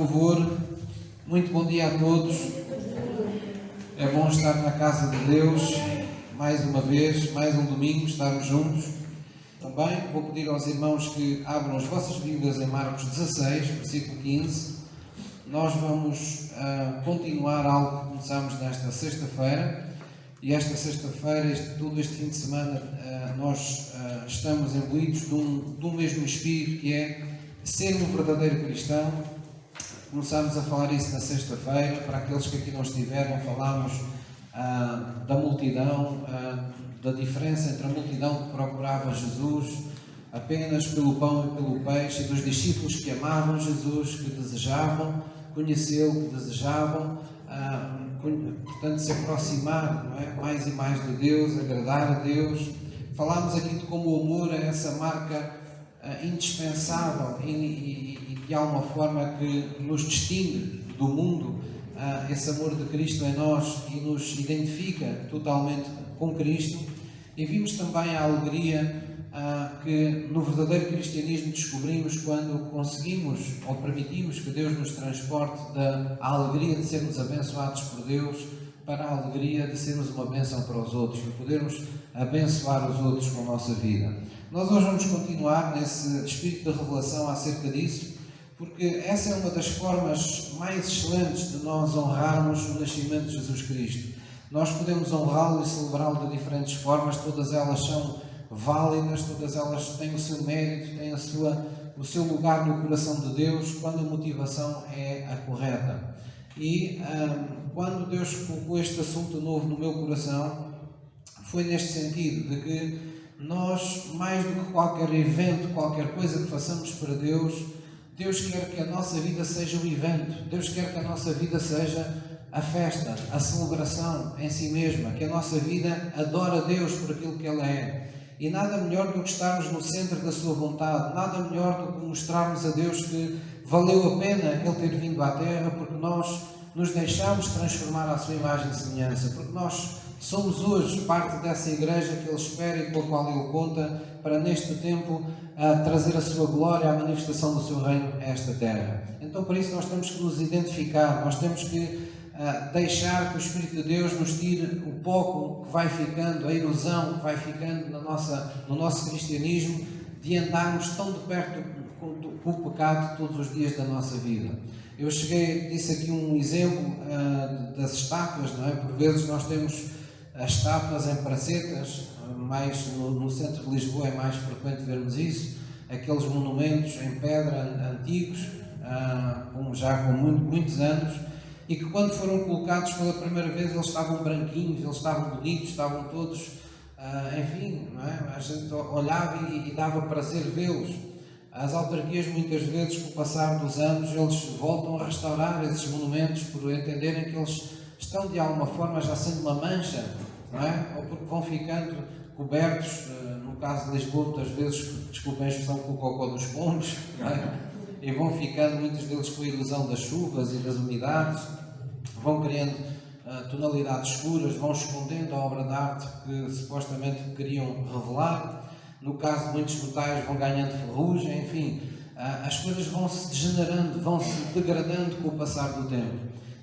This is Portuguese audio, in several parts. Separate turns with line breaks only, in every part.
favor. Muito bom dia a todos. É bom estar na casa de Deus, mais uma vez, mais um domingo, estarmos juntos. Também vou pedir aos irmãos que abram as vossas Bíblias em Marcos 16, versículo 15. Nós vamos continuar algo que começámos nesta sexta-feira. E esta sexta-feira, todo este fim de semana, nós estamos imbuídos de um mesmo espírito, que é ser um verdadeiro cristão. Começámos a falar isso na sexta-feira. Para aqueles que aqui não estiveram, falámos da multidão, da diferença entre a multidão que procurava Jesus apenas pelo pão e pelo peixe, e dos discípulos que amavam Jesus, que desejavam conhecê-lo, que desejavam portanto, se aproximar, não é? Mais e mais de Deus, agradar a Deus. Falámos aqui de como o amor é essa marca indispensável e de alguma forma que nos distingue do mundo, esse amor de Cristo em nós e nos identifica totalmente com Cristo. E vimos também a alegria que no verdadeiro cristianismo descobrimos quando conseguimos ou permitimos que Deus nos transporte da alegria de sermos abençoados por Deus para a alegria de sermos uma bênção para os outros, de podermos abençoar os outros com a nossa vida. Nós hoje vamos continuar nesse espírito de revelação acerca disso, porque essa é uma das formas mais excelentes de nós honrarmos o nascimento de Jesus Cristo. Nós podemos honrá-lo e celebrá-lo de diferentes formas, todas elas são válidas, todas elas têm o seu mérito, têm o seu lugar no coração de Deus, quando a motivação é a correta. E quando Deus colocou este assunto novo no meu coração, foi neste sentido, de que nós, mais do que qualquer evento, qualquer coisa que façamos para Deus, Deus quer que a nossa vida seja o evento, Deus quer que a nossa vida seja a festa, a celebração em si mesma, que a nossa vida adore a Deus por aquilo que Ele é. E nada melhor do que estarmos no centro da sua vontade, nada melhor do que mostrarmos a Deus que valeu a pena Ele ter vindo à Terra, porque nós nos deixamos transformar à sua imagem e semelhança, porque nós somos hoje parte dessa igreja que Ele espera e com a qual Ele conta para, neste tempo, trazer a sua glória, a manifestação do seu reino a esta terra. Então, para isso, nós temos que nos identificar, nós temos que deixar que o Espírito de Deus nos tire o pouco que vai ficando, a ilusão que vai ficando no nosso cristianismo, de andarmos tão de perto com o pecado todos os dias da nossa vida. Eu disse aqui um exemplo das estátuas, não é? Por vezes nós temos as estátuas em pracetas, mais no centro de Lisboa é mais frequente vermos isso, aqueles monumentos em pedra antigos, já com muitos anos, e que quando foram colocados pela primeira vez eles estavam branquinhos, eles estavam bonitos, estavam todos, enfim, não é? A gente olhava e dava prazer vê-los. As autarquias muitas vezes, com o passar dos anos, eles voltam a restaurar esses monumentos por entenderem que eles estão de alguma forma já sendo uma mancha, não é? Ou porque vão ficando cobertos, no caso de Lisboa muitas vezes, desculpem a expressão, com o cocó dos pombos, não é? E vão ficando muitos deles com a ilusão das chuvas e das umidades, vão criando tonalidades escuras, vão escondendo a obra de arte que supostamente queriam revelar. No caso de muitos metais vão ganhando ferrugem, enfim, as coisas vão se degenerando, vão se degradando com o passar do tempo.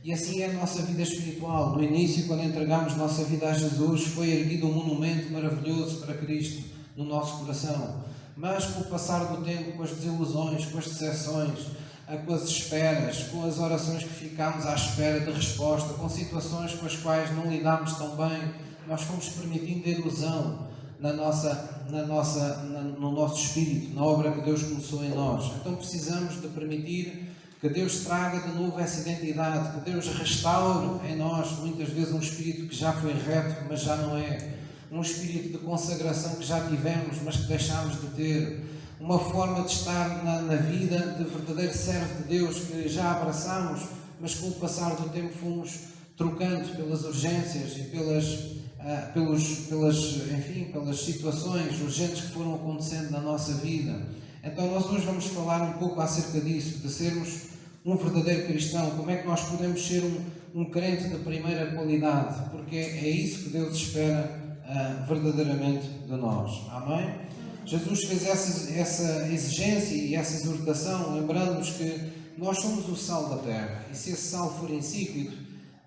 E assim é a nossa vida espiritual. No início, quando entregamos nossa vida a Jesus, foi erguido um monumento maravilhoso para Cristo no nosso coração. Mas com o passar do tempo, com as desilusões, com as decepções, com as esperas, com as orações que ficámos à espera de resposta, com situações com as quais não lidámos tão bem, nós fomos permitindo ilusão no nosso espírito, na obra que Deus começou em nós. Então precisamos de permitir que Deus traga de novo essa identidade, que Deus restaure em nós, muitas vezes, um espírito que já foi reto, mas já não é. Um espírito de consagração que já tivemos, mas que deixámos de ter. Uma forma de estar na vida de verdadeiro servo de Deus que já abraçámos, mas com o passar do tempo fomos trocando pelas urgências e pelas situações urgentes que foram acontecendo na nossa vida. Então nós hoje vamos falar um pouco acerca disso, de sermos um verdadeiro cristão, como é que nós podemos ser um crente de primeira qualidade, porque é isso que Deus espera verdadeiramente de nós. Amém? Jesus fez essa exigência e essa exortação, lembrando-nos que nós somos o sal da terra, e se esse sal for insípido,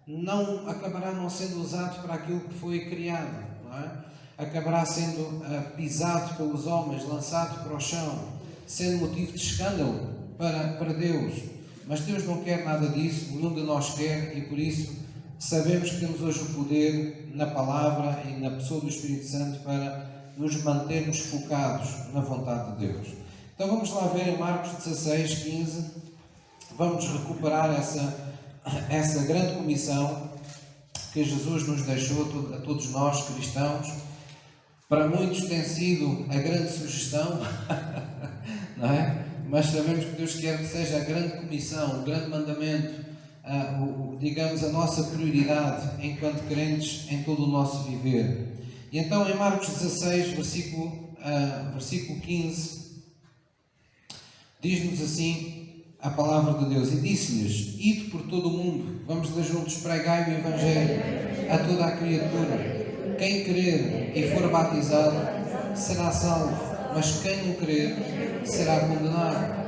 não acabará não sendo usado para aquilo que foi criado, não é? Acabará sendo pisado pelos homens, lançado para o chão, sendo motivo de escândalo para Deus. Mas Deus não quer nada disso, nenhum de nós quer, e por isso sabemos que temos hoje o poder na palavra e na pessoa do Espírito Santo para nos mantermos focados na vontade de Deus. Então vamos lá ver em Marcos 16, 15, vamos recuperar essa grande comissão que Jesus nos deixou a todos nós cristãos. Para muitos tem sido a grande sugestão, não é? Mas sabemos que Deus quer que seja a grande comissão, o grande mandamento, digamos, a nossa prioridade enquanto crentes em todo o nosso viver. E então em Marcos 16, versículo 15, diz-nos assim a palavra de Deus: e disse-lhes: ide por todo o mundo, vamos ler juntos, pregai o Evangelho a toda a criatura. Quem crer e for batizado será salvo, mas quem não crer será condenado.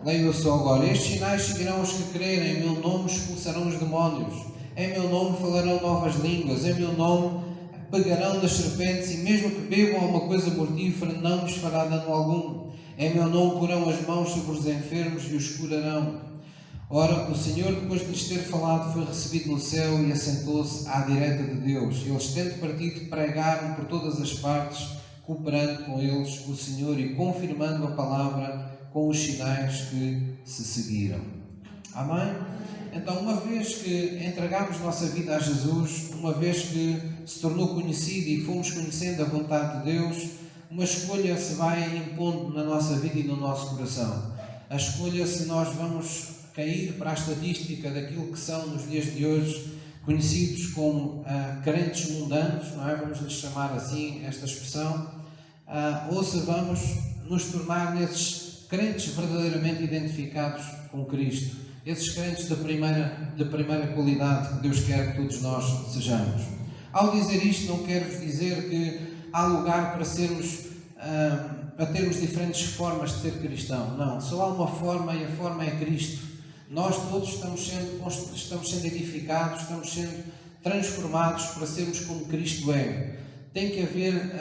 Leio só agora: estes sinais seguirão os que crerem, em meu nome expulsarão os demónios, em meu nome falarão novas línguas, em meu nome pegarão das serpentes, e mesmo que bebam alguma coisa mortífera não lhes fará dano algum. Em meu nome porão as mãos sobre os enfermos e os curarão. Ora, o Senhor, depois de lhes ter falado, foi recebido no céu e assentou-se à direita de Deus. Eles, tendo partido, pregaram por todas as partes, cooperando com eles o Senhor e confirmando a palavra com os sinais que se seguiram. Amém? Então, uma vez que entregamos nossa vida a Jesus, uma vez que se tornou conhecido e fomos conhecendo a vontade de Deus, uma escolha se vai impondo na nossa vida e no nosso coração. A escolha se nós vamos cair para a estatística daquilo que são nos dias de hoje conhecidos como crentes mundanos, não é? Vamos lhes chamar assim esta expressão, ou se vamos nos tornar nesses crentes verdadeiramente identificados com Cristo, esses crentes de primeira qualidade que Deus quer que todos nós sejamos. Ao dizer isto, não quero vos dizer que há lugar para termos diferentes formas de ser cristão. Não, só há uma forma, e a forma é Cristo. Nós todos estamos sendo edificados, estamos sendo transformados para sermos como Cristo é. Tem que haver,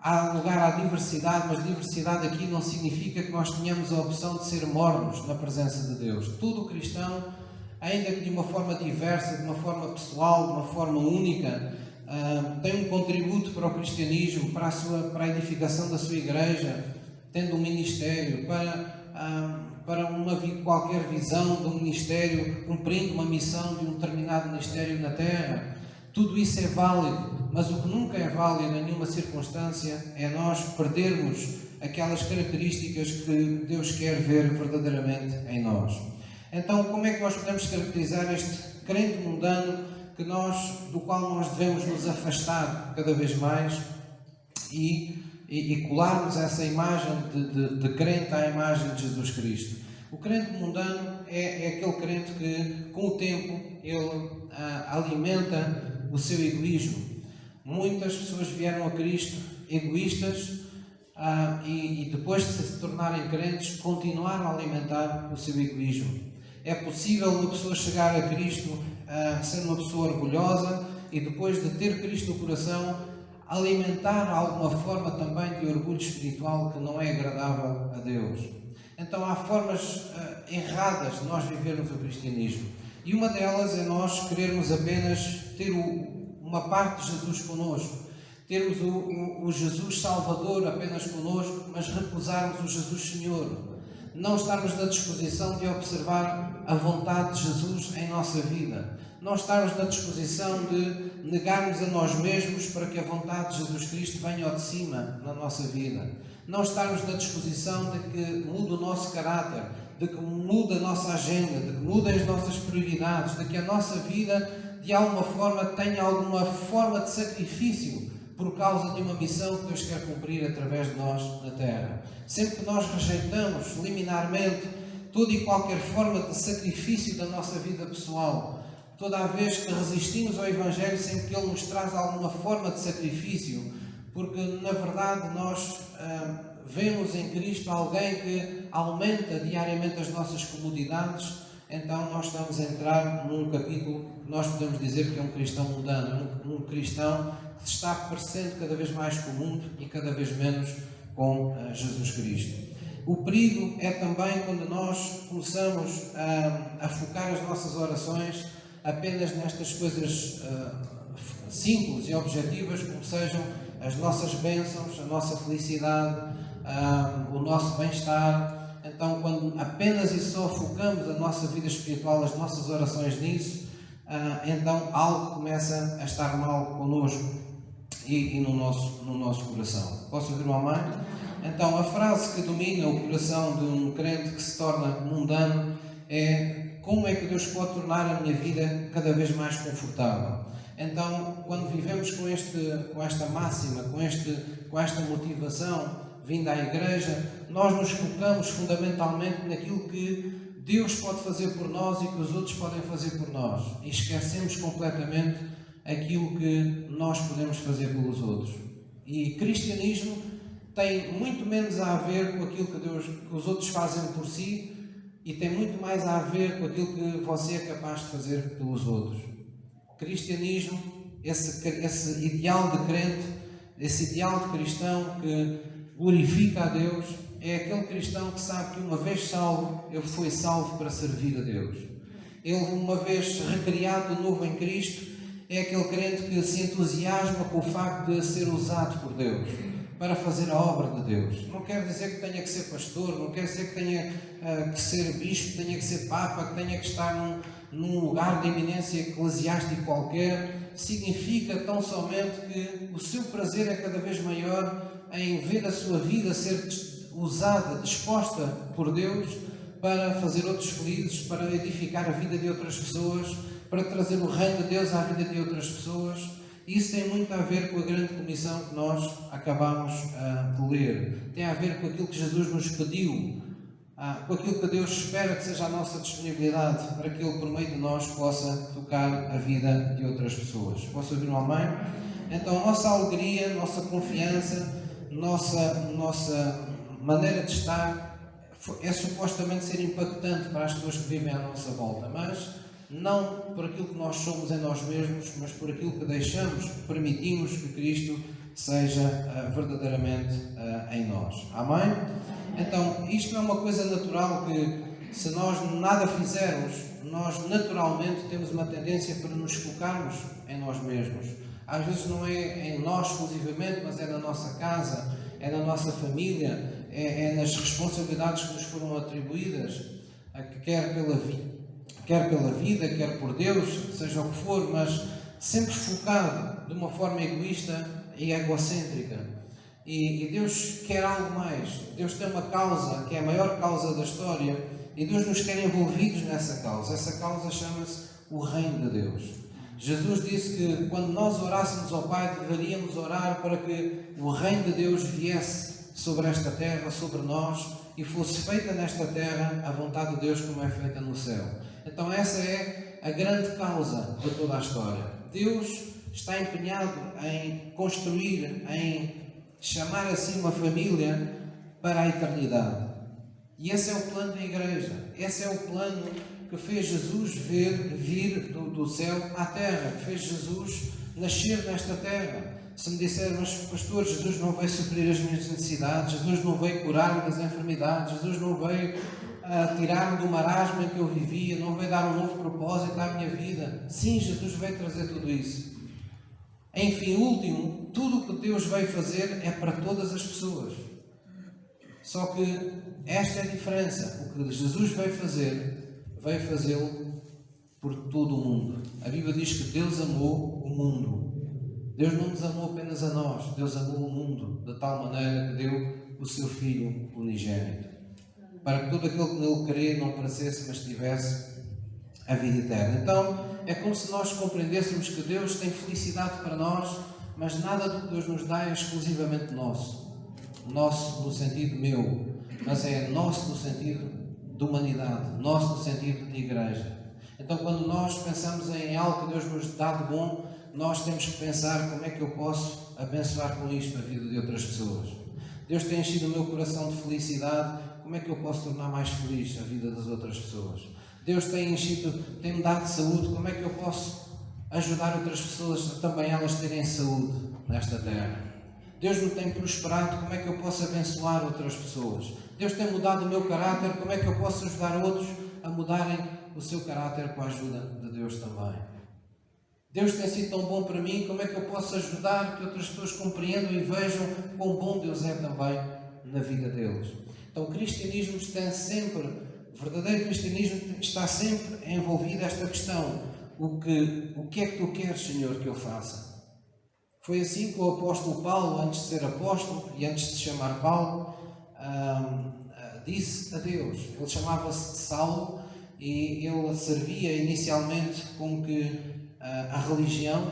há lugar à diversidade, mas diversidade aqui não significa que nós tenhamos a opção de ser mornos na presença de Deus. Todo cristão, ainda que de uma forma diversa, de uma forma pessoal, de uma forma única, tem um contributo para o cristianismo, para a edificação da sua igreja, tendo um ministério, para qualquer visão de um ministério, cumprindo uma missão de um determinado ministério na terra. Tudo isso é válido, mas o que nunca é válido em nenhuma circunstância é nós perdermos aquelas características que Deus quer ver verdadeiramente em nós. Então, como é que nós podemos caracterizar este crente mundano do qual nós devemos nos afastar cada vez mais e colarmos essa imagem de crente à imagem de Jesus Cristo? O crente mundano é aquele crente que, com o tempo, ele alimenta o seu egoísmo. Muitas pessoas vieram a Cristo egoístas e depois de se tornarem crentes, continuaram a alimentar o seu egoísmo. É possível uma pessoa chegar a Cristo sendo uma pessoa orgulhosa e depois de ter Cristo no coração, alimentar alguma forma também de orgulho espiritual que não é agradável a Deus. Então há formas erradas de nós vivermos o cristianismo. E uma delas é nós querermos apenas ter uma parte de Jesus connosco, termos o Jesus Salvador apenas connosco, mas recusarmos o Jesus Senhor. Não estarmos na disposição de observar a vontade de Jesus em nossa vida. Não estarmos na disposição de negarmos a nós mesmos para que a vontade de Jesus Cristo venha ao de cima na nossa vida. Não estarmos na disposição de que mude o nosso caráter, de que mude a nossa agenda, de que mudem as nossas prioridades, de que a nossa vida, de alguma forma, tenha alguma forma de sacrifício por causa de uma missão que Deus quer cumprir através de nós na Terra. Sempre que nós rejeitamos liminarmente toda e qualquer forma de sacrifício da nossa vida pessoal, toda a vez que resistimos ao Evangelho sem que Ele nos traz alguma forma de sacrifício, porque na verdade nós vemos em Cristo alguém que aumenta diariamente as nossas comodidades, então nós estamos a entrar num capítulo que nós podemos dizer que é um cristão mundano, um cristão que se está parecendo cada vez mais com o mundo e cada vez menos com Jesus Cristo. O perigo é também quando nós começamos a focar as nossas orações apenas nestas coisas simples e objetivas, como sejam as nossas bênçãos, a nossa felicidade, o nosso bem-estar. Então, quando apenas e só focamos a nossa vida espiritual, as nossas orações nisso, então algo começa a estar mal connosco e no nosso coração. Posso ouvir um amém? Então, a frase que domina o coração de um crente que se torna mundano é: como é que Deus pode tornar a minha vida cada vez mais confortável? Então, quando vivemos com esta máxima, com esta motivação vinda à igreja, nós nos focamos fundamentalmente naquilo que Deus pode fazer por nós e que os outros podem fazer por nós. E esquecemos completamente aquilo que nós podemos fazer pelos outros. E cristianismo tem muito menos a ver com aquilo que os outros fazem por si e tem muito mais a ver com aquilo que você é capaz de fazer pelos outros. Cristianismo, esse ideal de crente, esse ideal de cristão que glorifica a Deus, é aquele cristão que sabe que uma vez salvo, ele foi salvo para servir a Deus. Ele, uma vez recriado de novo em Cristo, é aquele crente que se entusiasma com o facto de ser usado por Deus para fazer a obra de Deus. Não quer dizer que tenha que ser pastor, não quer dizer que tenha que ser bispo, que tenha que ser papa, que tenha que estar num lugar de eminência eclesiástica qualquer. Significa tão somente que o seu prazer é cada vez maior em ver a sua vida ser usada, disposta por Deus para fazer outros felizes, para edificar a vida de outras pessoas, para trazer o reino de Deus à vida de outras pessoas. Isso tem muito a ver com a grande comissão que nós acabamos de ler. Tem a ver com aquilo que Jesus nos pediu, com aquilo que Deus espera que seja a nossa disponibilidade para que Ele, por meio de nós, possa tocar a vida de outras pessoas. Posso ouvir um amém? Então, a nossa alegria, nossa confiança, nossa maneira de estar é supostamente ser impactante para as pessoas que vivem à nossa volta, mas não por aquilo que nós somos em nós mesmos, mas por aquilo que deixamos, permitimos que Cristo seja verdadeiramente em nós. Amém? Então, isto não é uma coisa natural que, se nós nada fizermos, nós naturalmente temos uma tendência para nos focarmos em nós mesmos. Às vezes não é em nós exclusivamente, mas é na nossa casa, é na nossa família, é nas responsabilidades que nos foram atribuídas, quer pela vida, quer por Deus, seja o que for, mas sempre focado de uma forma egoísta e egocêntrica. E Deus quer algo mais. Deus tem uma causa que é a maior causa da história e Deus nos quer envolvidos nessa causa. Essa causa chama-se o Reino de Deus. Jesus disse que quando nós orássemos ao Pai, deveríamos orar para que o Reino de Deus viesse sobre esta terra, sobre nós, e fosse feita nesta terra a vontade de Deus como é feita no céu. Então essa é a grande causa de toda a história. Deus está empenhado em construir, em chamar assim uma família para a eternidade. E esse é o plano da igreja. Esse é o plano que fez Jesus vir do céu à terra, que fez Jesus nascer nesta terra. Se me disser, mas pastor, Jesus não veio suprir as minhas necessidades, Jesus não veio curar-me das enfermidades, Jesus não veio tirar-me do marasmo em que eu vivia, não veio dar um novo propósito à minha vida. Sim, Jesus veio trazer tudo isso. Enfim, último, tudo o que Deus veio fazer é para todas as pessoas. Só que esta é a diferença. O que Jesus veio fazê-lo por todo o mundo. A Bíblia diz que Deus amou o mundo. Deus não nos amou apenas a nós, Deus amou o mundo, de tal maneira que deu o seu Filho unigênito, para que todo aquele que nele crê não perecesse, mas tivesse a vida eterna. Então, é como se nós compreendêssemos que Deus tem felicidade para nós, mas nada do que Deus nos dá é exclusivamente nosso. Nosso no sentido meu, mas é nosso no sentido de humanidade, nosso no sentido de igreja. Então, quando nós pensamos em algo que Deus nos dá de bom, nós temos que pensar como é que eu posso abençoar com isto a vida de outras pessoas. Deus tem enchido o meu coração de felicidade, como é que eu posso tornar mais feliz a vida das outras pessoas? Deus tem-me dado saúde, como é que eu posso ajudar outras pessoas, também elas terem saúde nesta terra? Deus me tem prosperado, como é que eu posso abençoar outras pessoas? Deus tem mudado o meu caráter, como é que eu posso ajudar outros a mudarem o seu caráter com a ajuda de Deus também? Deus tem sido tão bom para mim, como é que eu posso ajudar que outras pessoas compreendam e vejam quão bom Deus é também na vida deles? Então o cristianismo o verdadeiro cristianismo está sempre envolvido nesta questão. O que é que tu queres, Senhor, que eu faça? Foi assim que o apóstolo Paulo, antes de ser apóstolo e antes de se chamar Paulo, disse a Deus. Ele chamava-se Saulo e ele servia inicialmente com que a religião,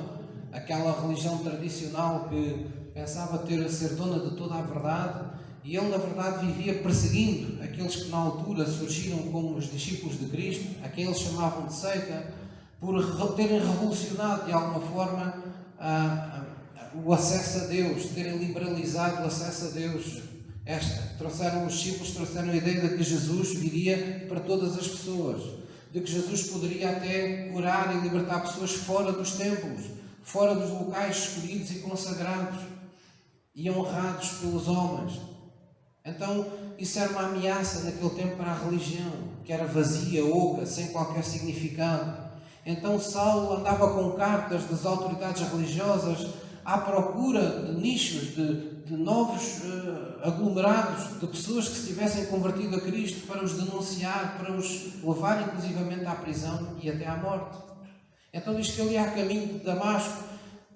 aquela religião tradicional que pensava ser dona de toda a verdade, e ele na verdade vivia perseguindo aqueles que na altura surgiram como os discípulos de Cristo, a quem eles chamavam de seita, por terem revolucionado de alguma forma o acesso a Deus, terem liberalizado o acesso a Deus. Os discípulos trouxeram a ideia de que Jesus viria para todas as pessoas, de que Jesus poderia até curar e libertar pessoas fora dos templos, fora dos locais escolhidos e consagrados e honrados pelos homens. Então, isso era uma ameaça naquele tempo para a religião, que era vazia, oca, sem qualquer significado. Então, Saulo andava com cartas das autoridades religiosas à procura de nichos, de novos aglomerados, de pessoas que se tivessem convertido a Cristo para os denunciar, para os levar inclusivamente à prisão e até à morte. Então diz que ele ia a caminho de Damasco,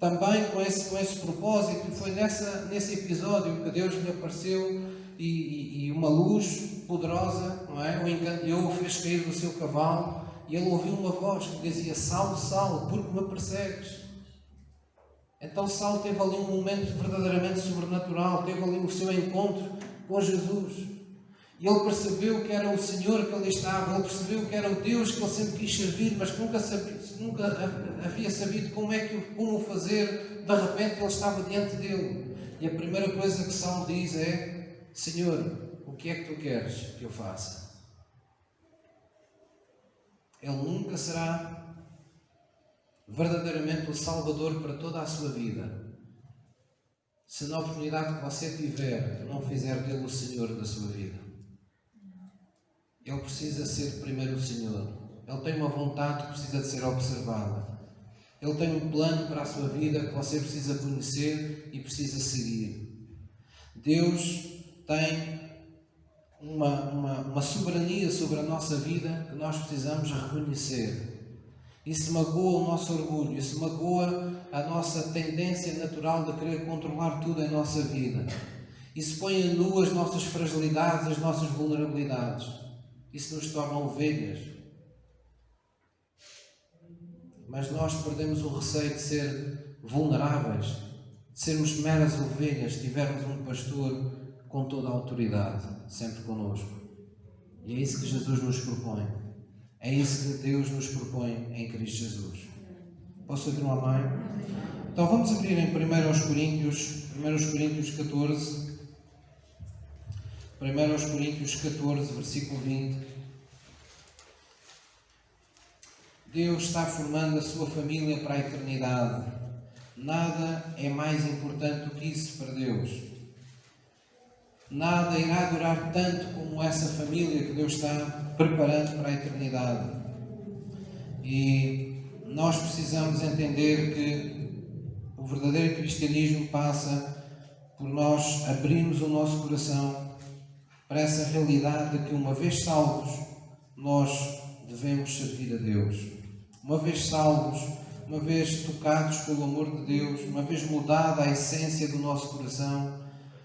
também com esse propósito, e foi nesse episódio que Deus lhe apareceu e uma luz poderosa, não é? O encandeou, o fez cair do seu cavalo, e ele ouviu uma voz que dizia: Saulo, Saulo, por que me persegues? Então Saulo teve ali um momento verdadeiramente sobrenatural, teve ali o seu encontro com Jesus. E ele percebeu que era o Senhor que ali estava, ele percebeu que era o Deus que ele sempre quis servir, mas que nunca havia sabido como o fazer. De repente ele estava diante dele. E a primeira coisa que Saulo diz é: Senhor, o que é que tu queres que eu faça? Ele nunca será verdadeiramente o Salvador para toda a sua vida se na oportunidade que você tiver não fizer dele o Senhor da sua vida. Ele precisa ser primeiro o Senhor. Ele tem uma vontade que precisa de ser observada. Ele tem um plano para a sua vida que você precisa conhecer e precisa seguir. Deus tem uma soberania sobre a nossa vida que nós precisamos reconhecer. Isso magoa o nosso orgulho, isso magoa a nossa tendência natural de querer controlar tudo em nossa vida. Isso põe a nu as nossas fragilidades, as nossas vulnerabilidades. Isso nos torna ovelhas. Mas nós perdemos o receio de ser vulneráveis, de sermos meras ovelhas, se tivermos um pastor com toda a autoridade, sempre connosco. E é isso que Jesus nos propõe. É isso que Deus nos propõe em Cristo Jesus. Posso ouvir um amém? Então vamos abrir em 1 Coríntios 14. 1 Coríntios 14, versículo 20. Deus está formando a sua família para a eternidade. Nada é mais importante do que isso para Deus. Nada irá durar tanto como essa família que Deus está preparando para a eternidade. E nós precisamos entender que o verdadeiro cristianismo passa por nós abrirmos o nosso coração para essa realidade de que, uma vez salvos, nós devemos servir a Deus. Uma vez salvos, uma vez tocados pelo amor de Deus, uma vez mudada a essência do nosso coração,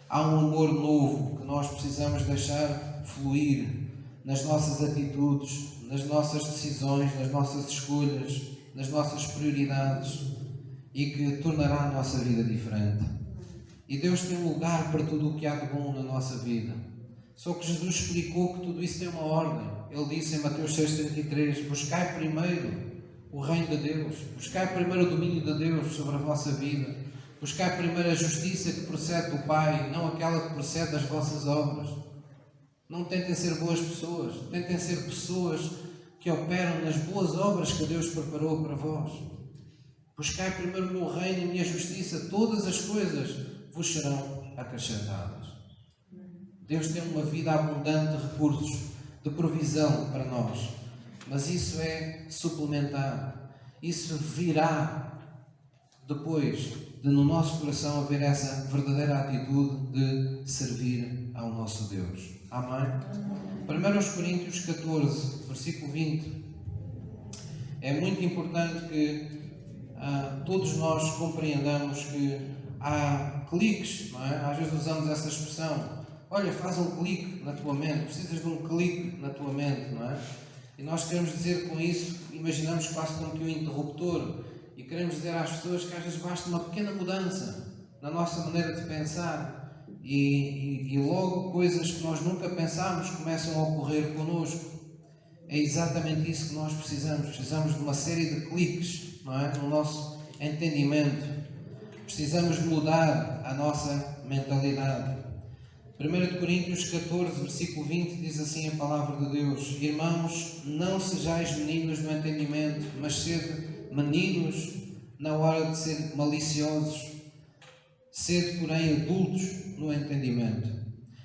há um amor novo que nós precisamos deixar fluir nas nossas atitudes, nas nossas decisões, nas nossas escolhas, nas nossas prioridades, e que tornará a nossa vida diferente. E Deus tem um lugar para tudo o que há de bom na nossa vida. Só que Jesus explicou que tudo isso tem uma ordem. Ele disse em Mateus 6,33: buscai primeiro o reino de Deus, buscai primeiro o domínio de Deus sobre a vossa vida, Buscai primeiro a justiça que procede do Pai, não aquela que procede das vossas obras. Não tentem ser boas pessoas, tentem ser pessoas que operam nas boas obras que Deus preparou para vós. Buscai primeiro o meu reino e a minha justiça, todas as coisas vos serão acrescentadas. Deus tem uma vida abundante de recursos, de provisão para nós, mas isso é suplementar. Isso virá depois de no nosso coração haver essa verdadeira atitude de servir ao nosso Deus. Amém? 1 Coríntios 14, versículo 20. É muito importante que todos nós compreendamos que há cliques, não é? Às vezes usamos essa expressão. Olha, faz um clique na tua mente, precisas de um clique na tua mente, não é? E nós queremos dizer com isso, imaginamos quase como que um interruptor, e queremos dizer às pessoas que às vezes basta uma pequena mudança na nossa maneira de pensar e logo coisas que nós nunca pensámos começam a ocorrer connosco. É exatamente isso que nós precisamos. Precisamos de uma série de cliques, não é? No nosso entendimento. Precisamos mudar a nossa mentalidade. 1 Coríntios 14, versículo 20 diz assim a palavra de Deus: Irmãos, não sejais meninos no entendimento, mas sede meninos na hora de ser maliciosos, sede, porém, adultos no entendimento.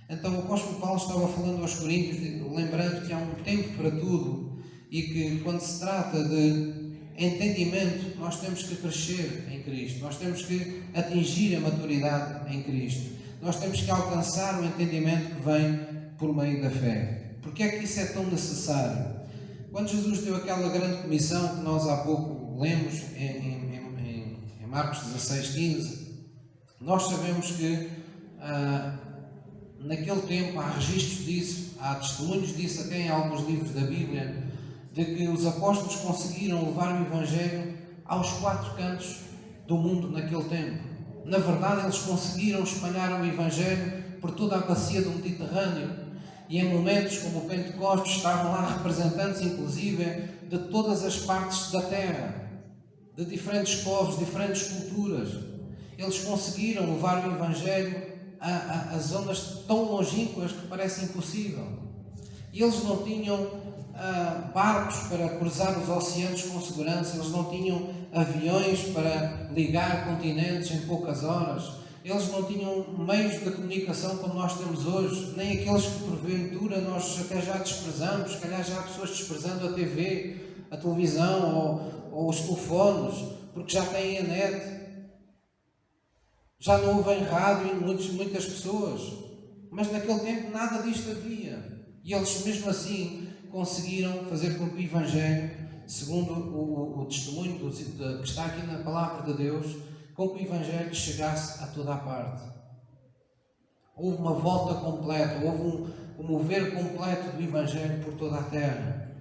Então o apóstolo Paulo estava falando aos Coríntios, lembrando que há um tempo para tudo e que quando se trata de entendimento, nós temos que crescer em Cristo, nós temos que atingir a maturidade em Cristo. Nós temos que alcançar o entendimento que vem por meio da fé. Porque é que isso é tão necessário? Quando Jesus deu aquela grande comissão que nós há pouco lemos em Marcos 16:15, nós sabemos que naquele tempo há registros disso, há testemunhos disso até em alguns livros da Bíblia, de que os apóstolos conseguiram levar o Evangelho aos 4 cantos do mundo naquele tempo. Na verdade, eles conseguiram espalhar o Evangelho por toda a bacia do Mediterrâneo e em momentos como o Pentecostes estavam lá representantes, inclusive, de todas as partes da terra, de diferentes povos, diferentes culturas. Eles conseguiram levar o Evangelho a zonas tão longínquas que parece impossível. E eles não tinham barcos para cruzar os oceanos com segurança, eles não tinham aviões para ligar continentes em poucas horas, eles não tinham meios de comunicação como nós temos hoje, nem aqueles que porventura nós até já desprezamos. Se calhar já há pessoas desprezando a TV, a televisão ou os telefones, porque já têm a net, já não ouvem rádio em muitas pessoas, mas naquele tempo nada disto havia, e eles mesmo assim conseguiram fazer com que o Evangelho, segundo o testemunho que está aqui na Palavra de Deus, com que o Evangelho chegasse a toda a parte. Houve uma volta completa, houve um mover completo do Evangelho por toda a terra.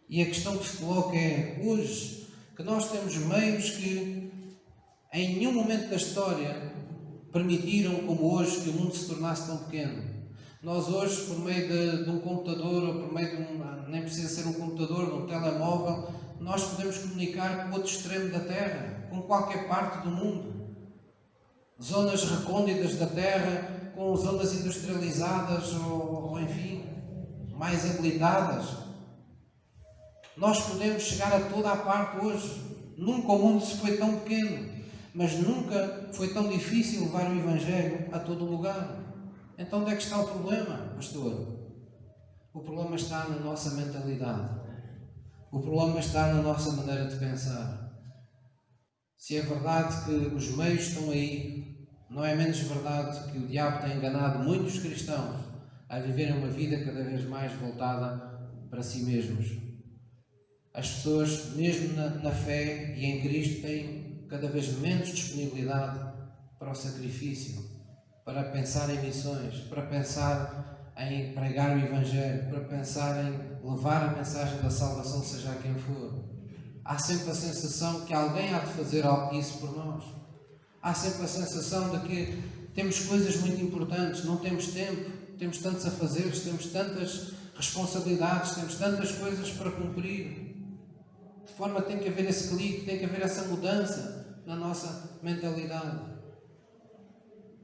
E a questão que se coloca é, hoje, que nós temos meios que em nenhum momento da história permitiram, como hoje, que o mundo se tornasse tão pequeno. Nós hoje, por meio de um computador, ou por meio nem precisa ser um computador, de um telemóvel, nós podemos comunicar com o outro extremo da Terra, com qualquer parte do mundo. Zonas recônditas da Terra, com zonas industrializadas ou enfim, mais habilitadas. Nós podemos chegar a toda a parte hoje. Nunca o mundo se foi tão pequeno, mas nunca foi tão difícil levar o Evangelho a todo lugar. Então onde é que está o problema, pastor? O problema está na nossa mentalidade. O problema está na nossa maneira de pensar. Se é verdade que os meios estão aí, não é menos verdade que o diabo tem enganado muitos cristãos a viverem uma vida cada vez mais voltada para si mesmos. As pessoas, mesmo na fé e em Cristo, têm cada vez menos disponibilidade para o sacrifício, para pensar em missões, para pensar em pregar o Evangelho, para pensar em levar a mensagem da salvação, seja a quem for. Há sempre a sensação que alguém há de fazer isso por nós. Há sempre a sensação de que temos coisas muito importantes, não temos tempo, temos tantos a fazer, temos tantas responsabilidades, temos tantas coisas para cumprir. De forma que tem que haver esse clique, tem que haver essa mudança. na nossa mentalidade.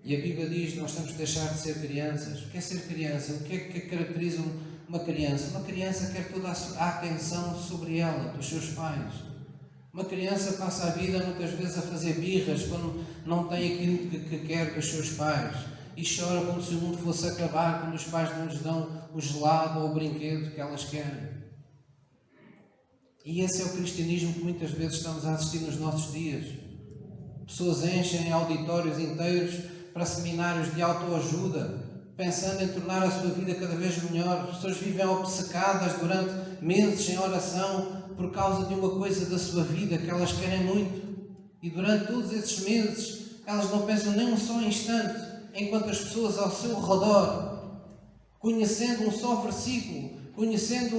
E a Bíblia diz que nós temos que deixar de ser crianças. O que é ser criança? O que é que caracteriza uma criança? Uma criança quer toda a atenção sobre ela, dos seus pais. Uma criança passa a vida muitas vezes a fazer birras quando não tem aquilo que quer dos seus pais. E chora como se o mundo fosse acabar quando os pais não lhes dão o gelado ou o brinquedo que elas querem. E esse é o cristianismo que muitas vezes estamos a assistir nos nossos dias. Pessoas enchem auditórios inteiros para seminários de autoajuda, pensando em tornar a sua vida cada vez melhor. As pessoas vivem obcecadas durante meses em oração por causa de uma coisa da sua vida que elas querem muito. E durante todos esses meses, elas não pensam nem um só instante, enquanto as pessoas ao seu redor, conhecendo um só versículo, conhecendo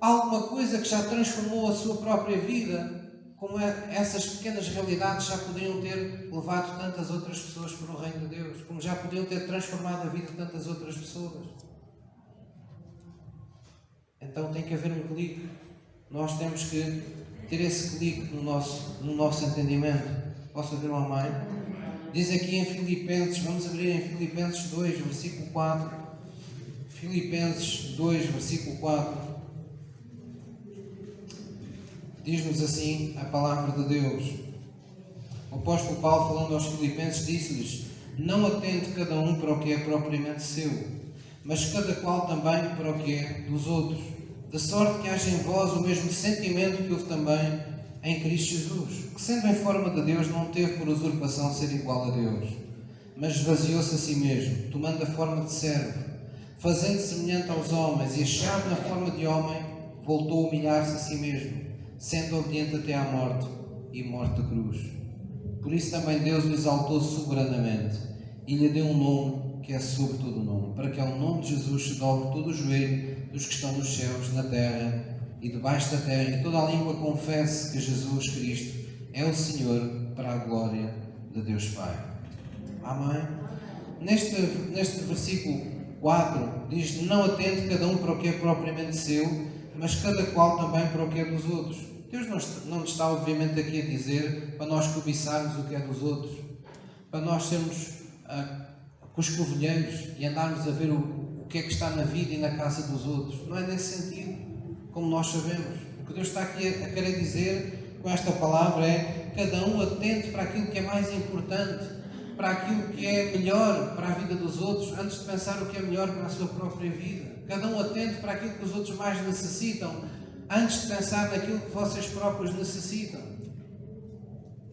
alguma coisa que já transformou a sua própria vida, como essas pequenas realidades já podiam ter levado tantas outras pessoas para o reino de Deus, como já podiam ter transformado a vida de tantas outras pessoas. Então tem que haver um clique. Nós temos que ter esse clique no nosso entendimento. Posso ouvir uma mãe? Diz aqui em Filipenses, vamos abrir em Filipenses 2, versículo 4. Filipenses 2, versículo 4. Diz-nos assim a palavra de Deus. O apóstolo Paulo, falando aos Filipenses, disse-lhes: não atente cada um para o que é propriamente seu, mas cada qual também para o que é dos outros, de sorte que haja em vós o mesmo sentimento que houve também em Cristo Jesus, que sendo em forma de Deus não teve por usurpação ser igual a Deus, mas esvaziou-se a si mesmo, tomando a forma de servo, fazendo-se semelhante aos homens, e achado na forma de homem, voltou a humilhar-se a si mesmo, sendo obediente até à morte e morte de cruz. Por isso também Deus o exaltou soberanamente e lhe deu um nome que é sobre todo o nome, para que ao nome de Jesus se dobre todo o joelho dos que estão nos céus, na terra e debaixo da terra, e toda a língua confesse que Jesus Cristo é o Senhor, para a glória de Deus Pai. Amém? Neste versículo 4 diz: não atende cada um para o que é propriamente seu, mas cada qual também para o que é dos outros. Deus não está obviamente aqui a dizer para nós cobiçarmos o que é dos outros, para nós sermos coscovilheiros e andarmos a ver o que é que está na vida e na casa dos outros. Não é nesse sentido, como nós sabemos. O que Deus está aqui a querer dizer com esta palavra é: cada um atente para aquilo que é mais importante, para aquilo que é melhor para a vida dos outros, antes de pensar o que é melhor para a sua própria vida. Cada um atente para aquilo que os outros mais necessitam, antes de pensar naquilo que vocês próprios necessitam.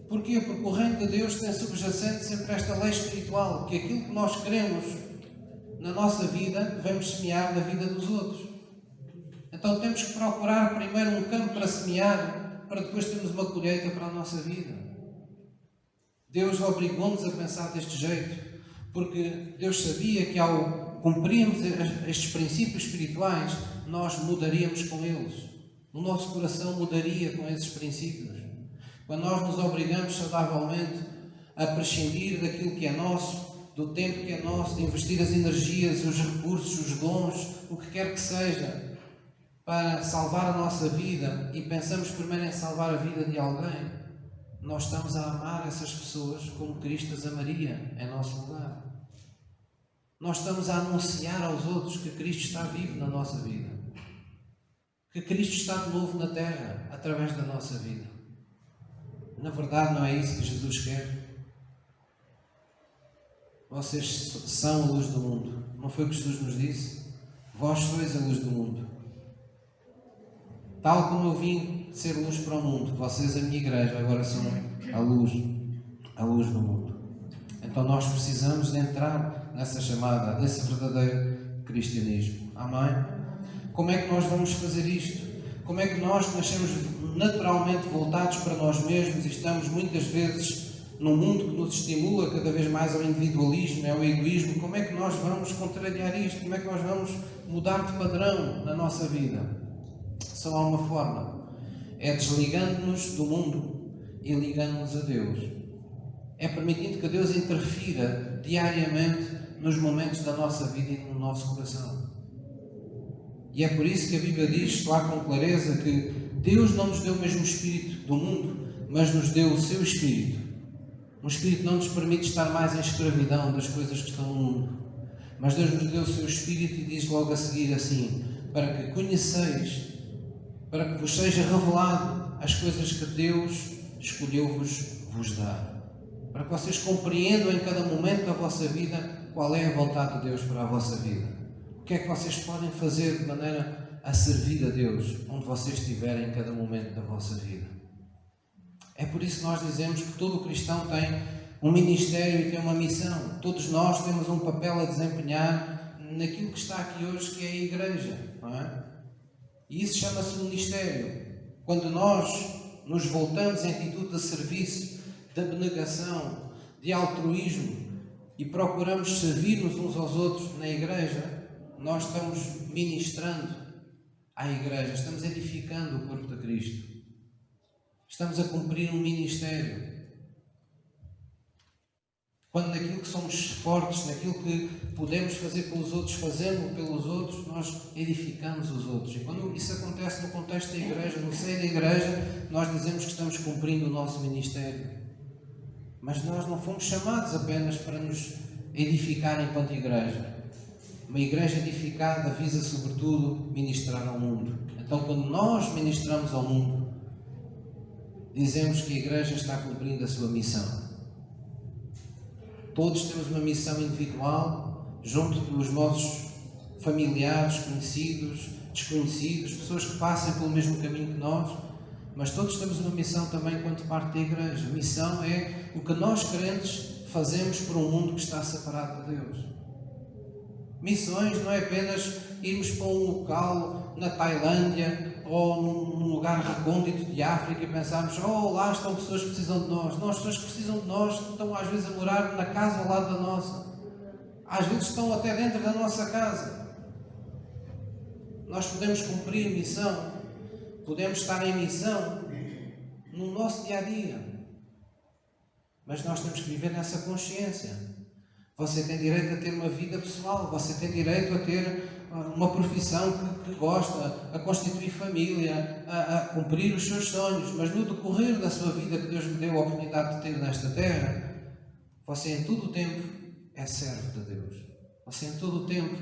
Porquê? Porque o reino de Deus tem subjacente sempre esta lei espiritual, que aquilo que nós queremos na nossa vida, devemos semear na vida dos outros. Então temos que procurar primeiro um campo para semear, para depois termos uma colheita para a nossa vida. Deus obrigou-nos a pensar deste jeito, porque Deus sabia que ao cumprirmos estes princípios espirituais, nós mudaríamos com eles. O nosso coração mudaria com esses princípios. Quando nós nos obrigamos saudavelmente a prescindir daquilo que é nosso, do tempo que é nosso, de investir as energias, os recursos, os dons, o que quer que seja, para salvar a nossa vida, e pensamos primeiro em salvar a vida de alguém, nós estamos a amar essas pessoas como Cristo as amaria em nosso lugar. Nós estamos a anunciar aos outros que Cristo está vivo na nossa vida, que Cristo está de novo na terra através da nossa vida. Na verdade, não é isso que Jesus quer. Vocês são a luz do mundo. Não foi o que Jesus nos disse? Vós sois a luz do mundo. Tal como eu vim ser luz para o mundo, vocês, a minha igreja, agora são a luz do mundo. Então nós precisamos de entrar nessa chamada, nesse verdadeiro cristianismo. Amém? Como é que nós vamos fazer isto? Como é que nós, que nascemos naturalmente voltados para nós mesmos e estamos muitas vezes num mundo que nos estimula cada vez mais ao individualismo, ao egoísmo, como é que nós vamos contrariar isto? Como é que nós vamos mudar de padrão na nossa vida? Só há uma forma: é desligando-nos do mundo e ligando-nos a Deus. É permitindo que Deus interfira diariamente nos momentos da nossa vida e no nosso coração. E é por isso que a Bíblia diz lá com clareza que Deus não nos deu o mesmo espírito do mundo, mas nos deu o seu Espírito. Um Espírito que não nos permite estar mais em escravidão das coisas que estão no mundo. Mas Deus nos deu o seu Espírito e diz logo a seguir assim: para que conheceis, para que vos seja revelado as coisas que Deus escolheu-vos dar. Para que vocês compreendam em cada momento da vossa vida qual é a vontade de Deus para a vossa vida. O que é que vocês podem fazer de maneira a servir a Deus, onde vocês estiverem em cada momento da vossa vida. É por isso que nós dizemos que todo cristão tem um ministério e tem uma missão. Todos nós temos um papel a desempenhar naquilo que está aqui hoje, que é a Igreja, não é? E isso chama-se ministério. Quando nós nos voltamos em atitude de serviço, de abnegação, de altruísmo e procuramos servir-nos uns aos outros na Igreja, nós estamos ministrando à Igreja, estamos edificando o corpo de Cristo. Estamos a cumprir um ministério. Quando naquilo que somos fortes, naquilo que podemos fazer pelos outros, fazemos pelos outros, nós edificamos os outros. E quando isso acontece no contexto da Igreja, no seio da Igreja, nós dizemos que estamos cumprindo o nosso ministério. Mas nós não fomos chamados apenas para nos edificar enquanto Igreja. Uma Igreja edificada visa, sobretudo, ministrar ao mundo. Então, quando nós ministramos ao mundo, dizemos que a Igreja está cumprindo a sua missão. Todos temos uma missão individual, junto dos nossos familiares, conhecidos, desconhecidos, pessoas que passem pelo mesmo caminho que nós, mas todos temos uma missão também quanto parte da Igreja. A missão é o que nós crentes fazemos por um mundo que está separado de Deus. Missões não é apenas irmos para um local na Tailândia ou num lugar recôndito de África e pensarmos: oh, lá estão pessoas que precisam de nós. Não, as pessoas que precisam de nós estão às vezes a morar na casa ao lado da nossa. Às vezes estão até dentro da nossa casa. Nós podemos cumprir missão, podemos estar em missão no nosso dia-a-dia. Mas nós temos que viver nessa consciência. Você tem direito a ter uma vida pessoal, você tem direito a ter uma profissão que gosta, a constituir família, a cumprir os seus sonhos, mas no decorrer da sua vida que Deus lhe deu a oportunidade de ter nesta terra, você em todo o tempo é servo de Deus. Você em todo o tempo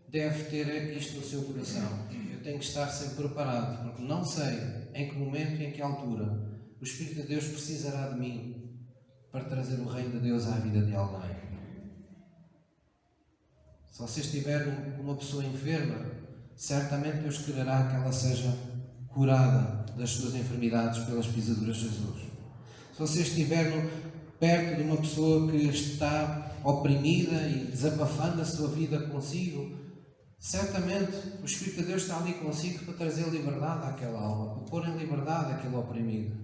deve ter isto no seu coração. Eu tenho que estar sempre preparado, porque não sei em que momento e em que altura o Espírito de Deus precisará de mim para trazer o reino de Deus à vida de alguém. Se você estiver com uma pessoa enferma, certamente Deus quererá que ela seja curada das suas enfermidades pelas pisaduras de Jesus. Se você estiver perto de uma pessoa que está oprimida e desabafando a sua vida consigo, certamente o Espírito de Deus está ali consigo para trazer liberdade àquela alma, para pôr em liberdade aquele oprimido.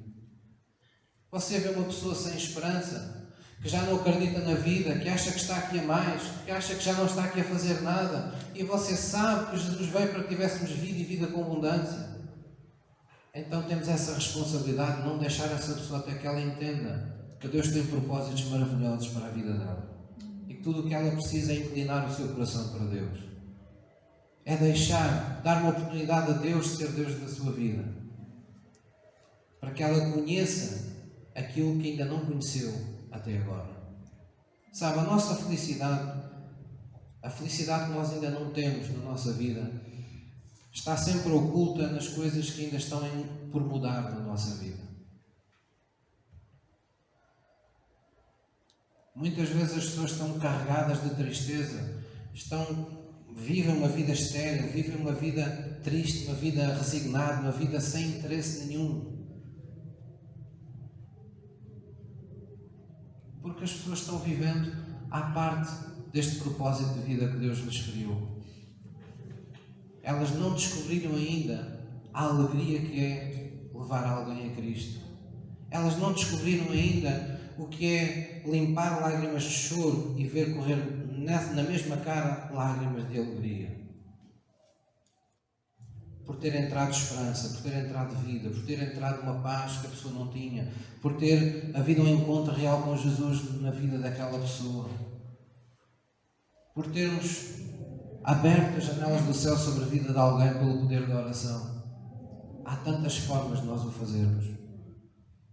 Você vê uma pessoa sem esperança, que já não acredita na vida, que acha que está aqui a mais, que acha que já não está aqui a fazer nada, e você sabe que Jesus veio para que tivéssemos vida e vida com abundância. Então temos essa responsabilidade de não deixar essa pessoa até que ela entenda que Deus tem propósitos maravilhosos para a vida dela e que tudo o que ela precisa é inclinar o seu coração para Deus. É dar uma oportunidade a Deus de ser Deus da sua vida, para que ela conheça aquilo que ainda não conheceu até agora. Sabe, a nossa felicidade, a felicidade que nós ainda não temos na nossa vida, está sempre oculta nas coisas que ainda estão por mudar na nossa vida. Muitas vezes as pessoas estão carregadas de tristeza, vivem uma vida estéril, vivem uma vida triste, uma vida resignada, uma vida sem interesse nenhum. Porque as pessoas estão vivendo à parte deste propósito de vida que Deus lhes criou. Elas não descobriram ainda a alegria que é levar alguém a Cristo. Elas não descobriram ainda o que é limpar lágrimas de choro e ver correr na mesma cara lágrimas de alegria. Por ter entrado esperança, por ter entrado vida, por ter entrado uma paz que a pessoa não tinha, por ter havido um encontro real com Jesus na vida daquela pessoa, por termos aberto as janelas do céu sobre a vida de alguém pelo poder da oração. Há tantas formas de nós o fazermos.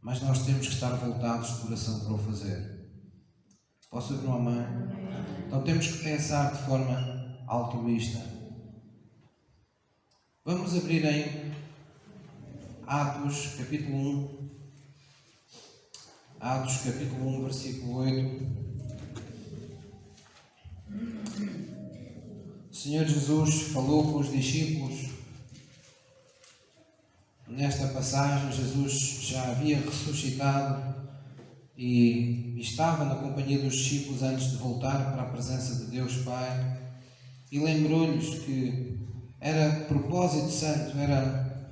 mas nós temos que estar voltados de coração para o fazer. Posso ouvir uma mãe? Então temos que pensar de forma altruísta. Vamos abrir em Atos capítulo 1. Atos capítulo 1, versículo 8. O Senhor Jesus falou com os discípulos. Nesta passagem, Jesus já havia ressuscitado e estava na companhia dos discípulos antes de voltar para a presença de Deus Pai, e lembrou-lhes que era propósito santo, era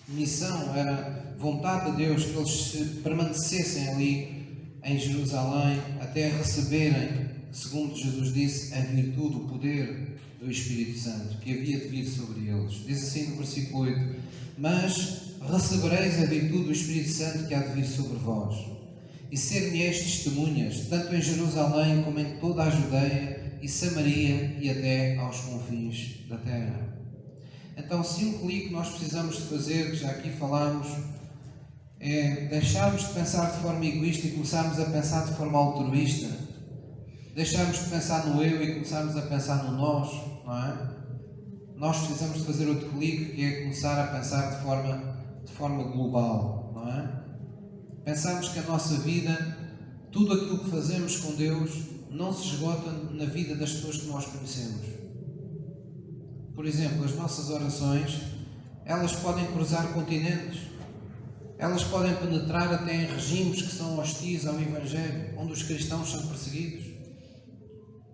missão, era vontade de Deus que eles permanecessem ali em Jerusalém até receberem, segundo Jesus disse, a virtude, o poder do Espírito Santo que havia de vir sobre eles. Diz assim no versículo 8: mas recebereis a virtude do Espírito Santo que há de vir sobre vós, e ser-me-eis testemunhas, tanto em Jerusalém como em toda a Judeia e Samaria e até aos confins da terra. Então, se um clique nós precisamos de fazer, que já aqui falámos, é deixarmos de pensar de forma egoísta e começarmos a pensar de forma altruísta. Deixarmos de pensar no eu e começarmos a pensar no nós, não é? Nós precisamos de fazer outro clique, que é começar a pensar de forma global, não é? Pensarmos que a nossa vida, tudo aquilo que fazemos com Deus, não se esgota na vida das pessoas que nós conhecemos. Por exemplo, as nossas orações, elas podem cruzar continentes, elas podem penetrar até em regimes que são hostis ao Evangelho, onde os cristãos são perseguidos.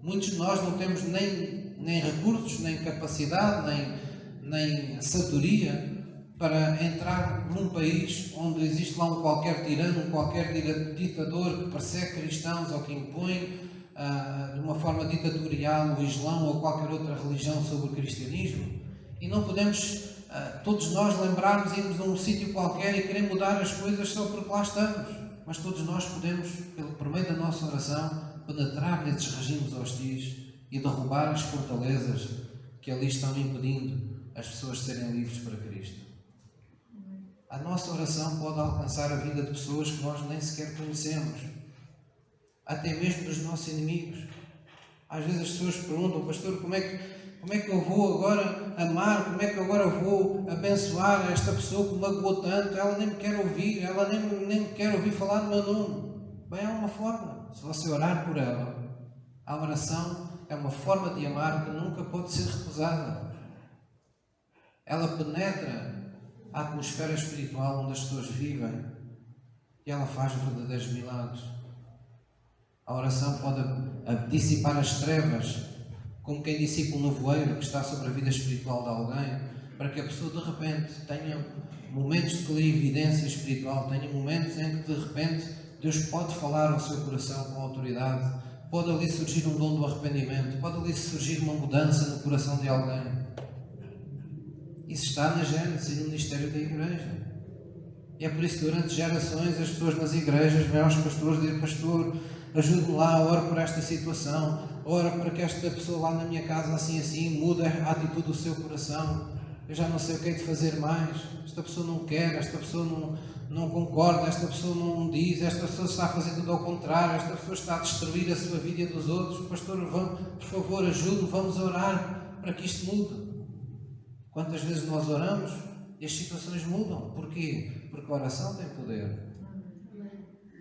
Muitos de nós não temos nem recursos, nem capacidade, nem sabedoria para entrar num país onde existe lá um qualquer tirano, um qualquer ditador que persegue cristãos ou que impõe de uma forma ditatorial o Islão ou qualquer outra religião sobre o cristianismo. E não podemos, todos nós, lembrarmos e irmos a um sítio qualquer e querer mudar as coisas só porque lá estamos. Mas todos nós podemos, por meio da nossa oração, penetrar nesses regimes hostis e derrubar as fortalezas que ali estão impedindo as pessoas de serem livres para Cristo. A nossa oração pode alcançar a vida de pessoas que nós nem sequer conhecemos, até mesmo dos nossos inimigos. Às vezes as pessoas perguntam: pastor, como é que eu vou agora amar, como é que agora vou abençoar esta pessoa que me magoou tanto? Ela nem me quer ouvir, ela nem me quer ouvir falar no meu nome. Bem, há uma forma. Se você orar por ela, a oração é uma forma de amar que nunca pode ser recusada. Ela penetra a atmosfera espiritual onde as pessoas vivem e ela faz verdadeiros milagres. A oração pode dissipar as trevas, como quem dissipa um nevoeiro que está sobre a vida espiritual de alguém, para que a pessoa de repente tenha momentos de clarividência espiritual, tenha momentos em que de repente Deus pode falar ao seu coração com autoridade, pode ali surgir um dom do arrependimento, pode ali surgir uma mudança no coração de alguém. Isso está na Gênesis e no ministério da Igreja. E é por isso que durante gerações as pessoas nas igrejas vêm aos pastores dizer: pastor, ajude-me lá, ora por esta situação, ora para que esta pessoa lá na minha casa assim mude a atitude do seu coração. Eu já não sei o que é de fazer mais. Esta pessoa não quer, esta pessoa não concorda, esta pessoa não diz, esta pessoa está a fazer tudo ao contrário, esta pessoa está a destruir a sua vida e a dos outros. Pastor, por favor, ajude-me, vamos orar para que isto mude. Quantas vezes nós oramos e as situações mudam? Porquê? Porque a oração tem poder.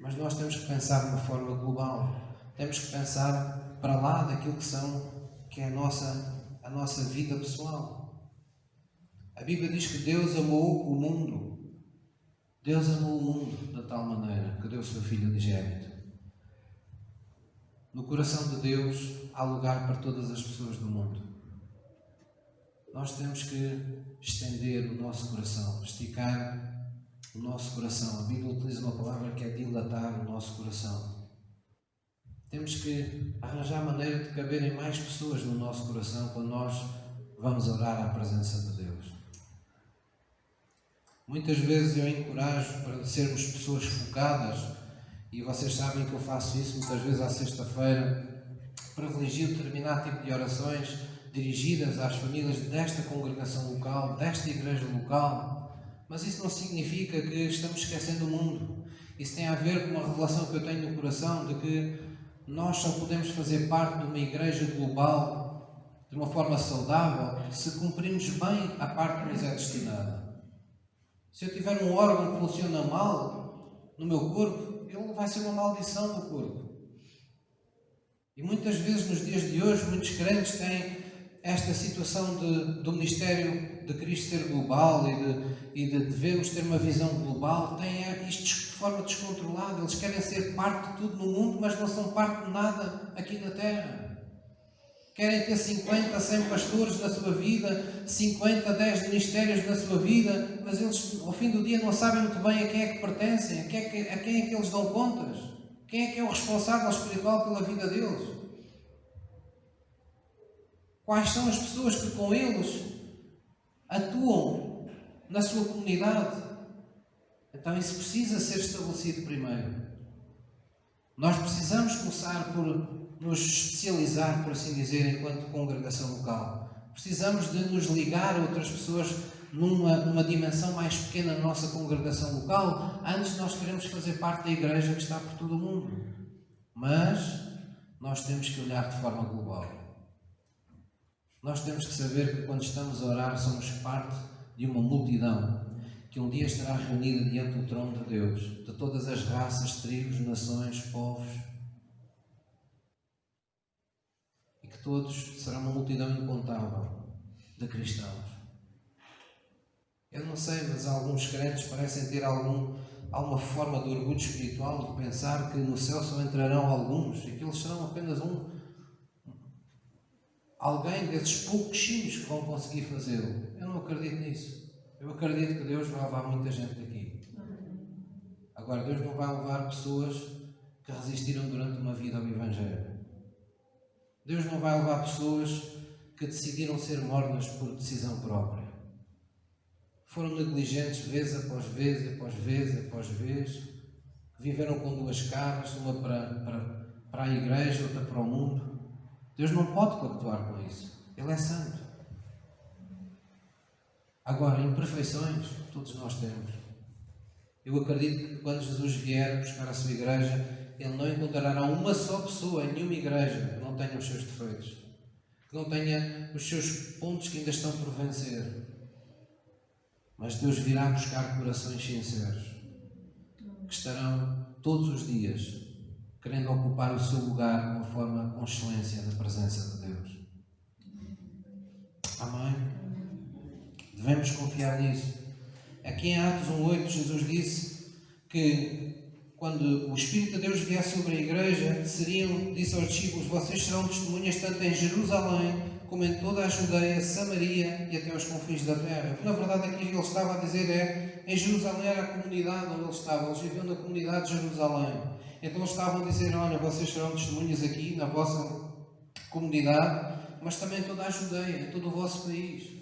Mas nós temos que pensar de uma forma global. Temos que pensar para lá daquilo que é a nossa vida pessoal. A Bíblia diz que Deus amou o mundo. Deus amou o mundo de tal maneira que deu o seu Filho unigênito. No coração de Deus há lugar para todas as pessoas do mundo. Nós temos que estender o nosso coração, esticar o nosso coração. A Bíblia utiliza uma palavra que é dilatar o nosso coração. Temos que arranjar maneira de caberem mais pessoas no nosso coração quando nós vamos orar à presença de Deus. Muitas vezes eu encorajo para sermos pessoas focadas, e vocês sabem que eu faço isso muitas vezes à sexta-feira, privilegio determinado tipo de orações dirigidas às famílias desta congregação local, desta igreja local, mas isso não significa que estamos esquecendo o mundo. Isso tem a ver com uma revelação que eu tenho no coração de que nós só podemos fazer parte de uma igreja global de uma forma saudável se cumprirmos bem a parte que nos é destinada. Se eu tiver um órgão que funciona mal no meu corpo, ele vai ser uma maldição do corpo. E muitas vezes nos dias de hoje, muitos crentes têm esta situação do ministério de Cristo ser global e de devemos ter uma visão global, têm isto de forma descontrolada. Eles querem ser parte de tudo no mundo, mas não são parte de nada aqui na Terra. Querem ter 50, 100 pastores na sua vida, 50, 10 ministérios na sua vida, mas eles ao fim do dia não sabem muito bem a quem é que pertencem, a quem é que eles dão contas, quem é o responsável espiritual pela vida deles. Quais são as pessoas que com eles atuam na sua comunidade? Então isso precisa ser estabelecido primeiro. Nós precisamos começar por nos especializar, por assim dizer, enquanto congregação local. Precisamos de nos ligar a outras pessoas numa dimensão mais pequena na nossa congregação local, antes de nós queremos fazer parte da igreja que está por todo o mundo. Mas nós temos que olhar de forma global. Nós temos que saber que quando estamos a orar somos parte de uma multidão que um dia estará reunida diante do trono de Deus, de todas as raças, tribos, nações, povos, e que todos serão uma multidão incontável de cristãos. Eu não sei, mas alguns crentes parecem ter alguma forma de orgulho espiritual de pensar que no céu só entrarão alguns e que eles serão apenas alguém desses pouquinhos que vão conseguir fazê-lo. Eu não acredito nisso. Eu acredito que Deus vai levar muita gente daqui. Agora, Deus não vai levar pessoas que resistiram durante uma vida ao Evangelho. Deus não vai levar pessoas que decidiram ser mornas por decisão própria. Foram negligentes vez após vez, após vez, após vez, que viveram com duas caras, uma para a igreja, outra para o mundo. Deus não pode pactuar com isso. Ele é santo. Agora, imperfeições, todos nós temos. Eu acredito que quando Jesus vier buscar a sua igreja, Ele não encontrará uma só pessoa em nenhuma igreja que não tenha os seus defeitos, que não tenha os seus pontos que ainda estão por vencer. Mas Deus virá buscar corações sinceros, que estarão todos os dias querendo ocupar o seu lugar com excelência na presença de Deus. Amém? Devemos confiar nisso. Aqui em Atos 1:8, Jesus disse que quando o Espírito de Deus viesse sobre a igreja, disse aos discípulos: vocês serão testemunhas tanto em Jerusalém como em toda a Judeia, Samaria e até aos confins da terra. Na verdade, aqui ele estava a dizer em Jerusalém era a comunidade onde eles estavam. Eles viviam na comunidade de Jerusalém. Então eles estavam a dizer: olha, vocês serão testemunhas aqui na vossa comunidade, mas também em toda a Judeia, em todo o vosso país.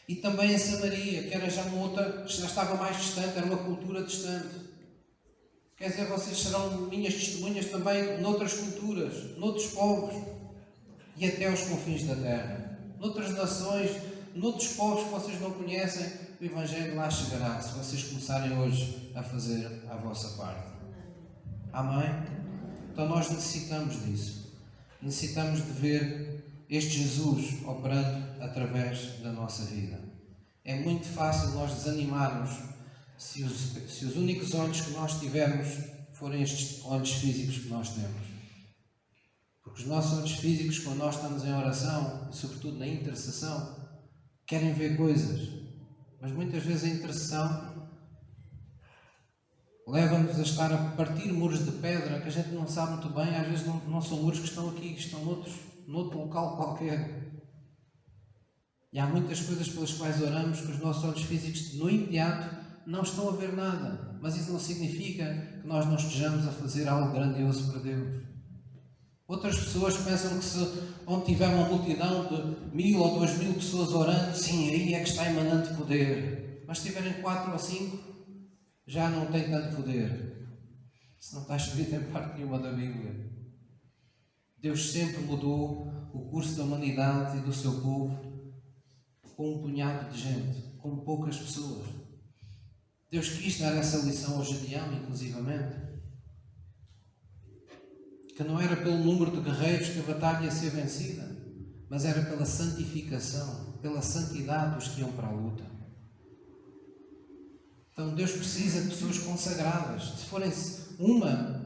E também em Samaria, que era já estava mais distante, era uma cultura distante. Quer dizer, vocês serão minhas testemunhas também noutras culturas, noutros povos e até aos confins da terra. Noutras nações, noutros povos que vocês não conhecem, o Evangelho lá chegará, se vocês começarem hoje a fazer a vossa parte. Amém? Então nós necessitamos disso. Necessitamos de ver este Jesus operando através da nossa vida. É muito fácil nós desanimarmos se os únicos olhos que nós tivermos forem estes olhos físicos que nós temos. Porque os nossos olhos físicos, quando nós estamos em oração, e sobretudo na intercessão, querem ver coisas. Mas muitas vezes a intercessão leva-nos a estar a partir muros de pedra que a gente não sabe muito bem. Às vezes não são muros que estão aqui, que estão noutro local qualquer. E há muitas coisas pelas quais oramos que os nossos olhos físicos, no imediato, não estão a ver nada. Mas isso não significa que nós não estejamos a fazer algo grandioso para Deus. Outras pessoas pensam que onde tiver uma multidão de 1000 ou 2000 pessoas orando, sim, aí é que está emanando poder. Mas se tiverem 4 ou 5, já não tem tanto poder. Isso não está escrito em parte nenhuma da Bíblia. Deus sempre mudou o curso da humanidade e do seu povo com um punhado de gente, com poucas pessoas. Deus quis dar essa lição ao Gedeão, inclusivamente. Que não era pelo número de guerreiros que a batalha ia ser vencida, mas era pela santificação, pela santidade dos que iam para a luta. Então Deus precisa de pessoas consagradas. Se forem uma,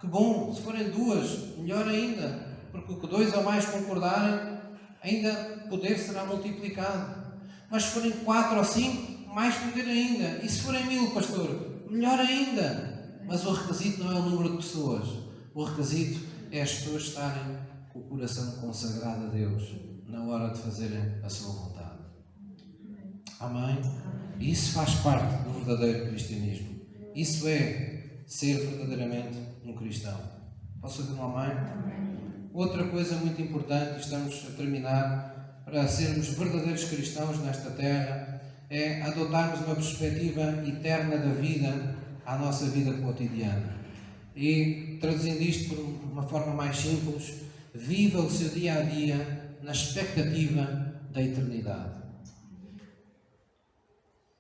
que bom. Se forem duas, melhor ainda. Porque o que dois ou mais concordarem, ainda o poder será multiplicado. Mas se forem 4 ou 5, mais poder ainda. E se forem 1000, pastor, melhor ainda. Mas o requisito não é o número de pessoas. O requisito é as pessoas estarem com o coração consagrado a Deus na hora de fazerem a sua vontade. Amém? E isso faz parte do verdadeiro cristianismo. Isso é ser verdadeiramente um cristão. Posso ouvir um amém? Outra coisa muito importante, estamos a terminar, para sermos verdadeiros cristãos nesta terra, é adotarmos uma perspectiva eterna da vida à nossa vida cotidiana. E, traduzindo isto por uma forma mais simples, viva o seu dia a dia na expectativa da eternidade.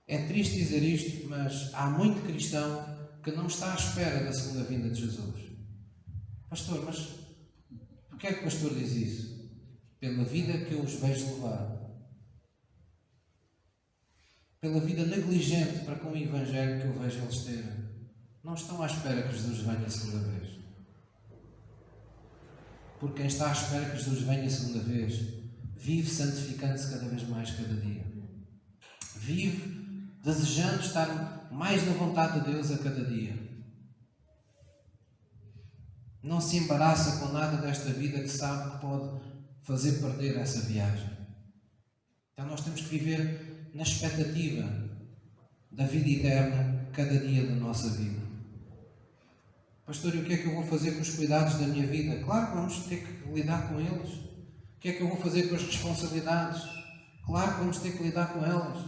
É triste dizer isto, mas há muito cristão que não está à espera da segunda vinda de Jesus. Pastor, mas porquê é que o pastor diz isso? Pela vida que eu os vejo levar. Pela vida negligente para com o Evangelho que eu vejo eles terem. Não estão à espera que Jesus venha a segunda vez. Porque quem está à espera que Jesus venha a segunda vez, vive santificando-se cada vez mais cada dia. Vive desejando estar mais na vontade de Deus a cada dia. Não se embaraça com nada desta vida que sabe que pode fazer perder essa viagem. Então nós temos que viver na expectativa da vida eterna cada dia da nossa vida. Pastor, e o que é que eu vou fazer com os cuidados da minha vida? Claro que vamos ter que lidar com eles. O que é que eu vou fazer com as responsabilidades? Claro que vamos ter que lidar com elas.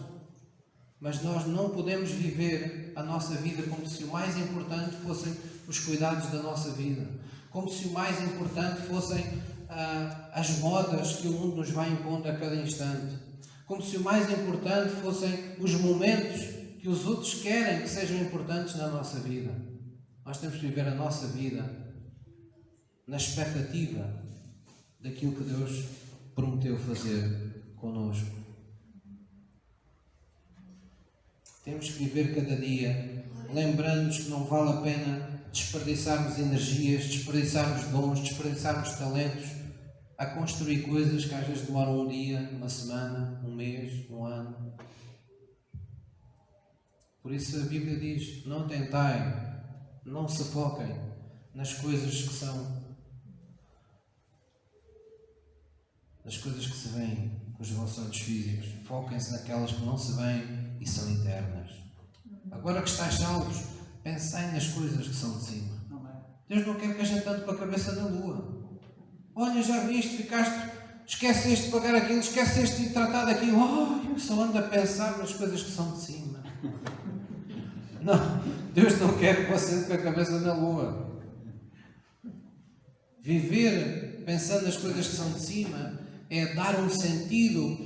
Mas nós não podemos viver a nossa vida como se o mais importante fossem os cuidados da nossa vida. Como se o mais importante fossem as modas que o mundo nos vai impondo a cada instante. Como se o mais importante fossem os momentos que os outros querem que sejam importantes na nossa vida. Nós temos que viver a nossa vida na expectativa daquilo que Deus prometeu fazer connosco. Temos que viver cada dia lembrando-nos que não vale a pena desperdiçarmos energias, desperdiçarmos dons, desperdiçarmos talentos a construir coisas que às vezes demoram um dia, uma semana, um mês, um ano. Por isso a Bíblia diz: não tentai, não se foquem nas coisas que são, nas coisas que se veem com os vossos olhos físicos. Foquem-se naquelas que não se veem e são eternas. Agora que estáis salvos, pensai nas coisas que são de cima. Deus não quer que a gente ande com a cabeça na lua. Olha, já viste, esqueceste de pagar aquilo, esqueceste de tratar daquilo. Eu só ando a pensar nas coisas que são de cima. Não, Deus não quer que você ande com a cabeça na lua. Viver pensando nas coisas que são de cima é dar um sentido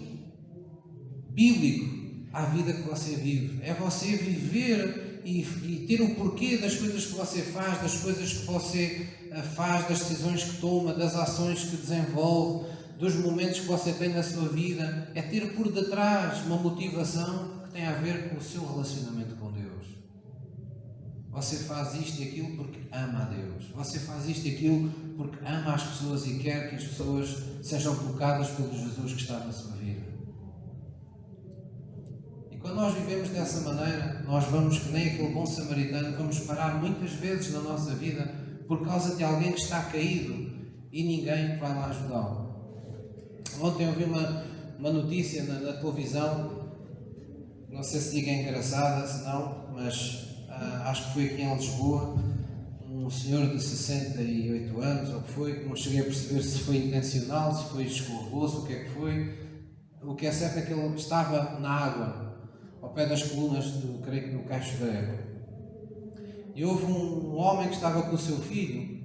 bíblico à vida que você vive. É você viver e ter o porquê das coisas que você faz, das coisas que você faz, das decisões que toma, das ações que desenvolve, dos momentos que você tem na sua vida. É ter por detrás uma motivação que tem a ver com o seu relacionamento com Deus. Você faz isto e aquilo porque ama a Deus. Você faz isto e aquilo porque ama as pessoas e quer que as pessoas sejam tocadas pelo Jesus que está na sua vida. E quando nós vivemos dessa maneira, nós vamos, que nem aquele bom samaritano, vamos parar muitas vezes na nossa vida por causa de alguém que está caído e ninguém vai lá ajudá-lo. Ontem eu vi uma notícia na televisão, não sei se diga engraçada, se não, mas acho que foi aqui em Lisboa, um senhor de 68 anos, ou o que foi, que não cheguei a perceber se foi intencional, se foi escorregou-se, o que é que foi. O que é certo é que ele estava na água, ao pé das colunas creio que no Caixo da Égua. E houve um homem que estava com o seu filho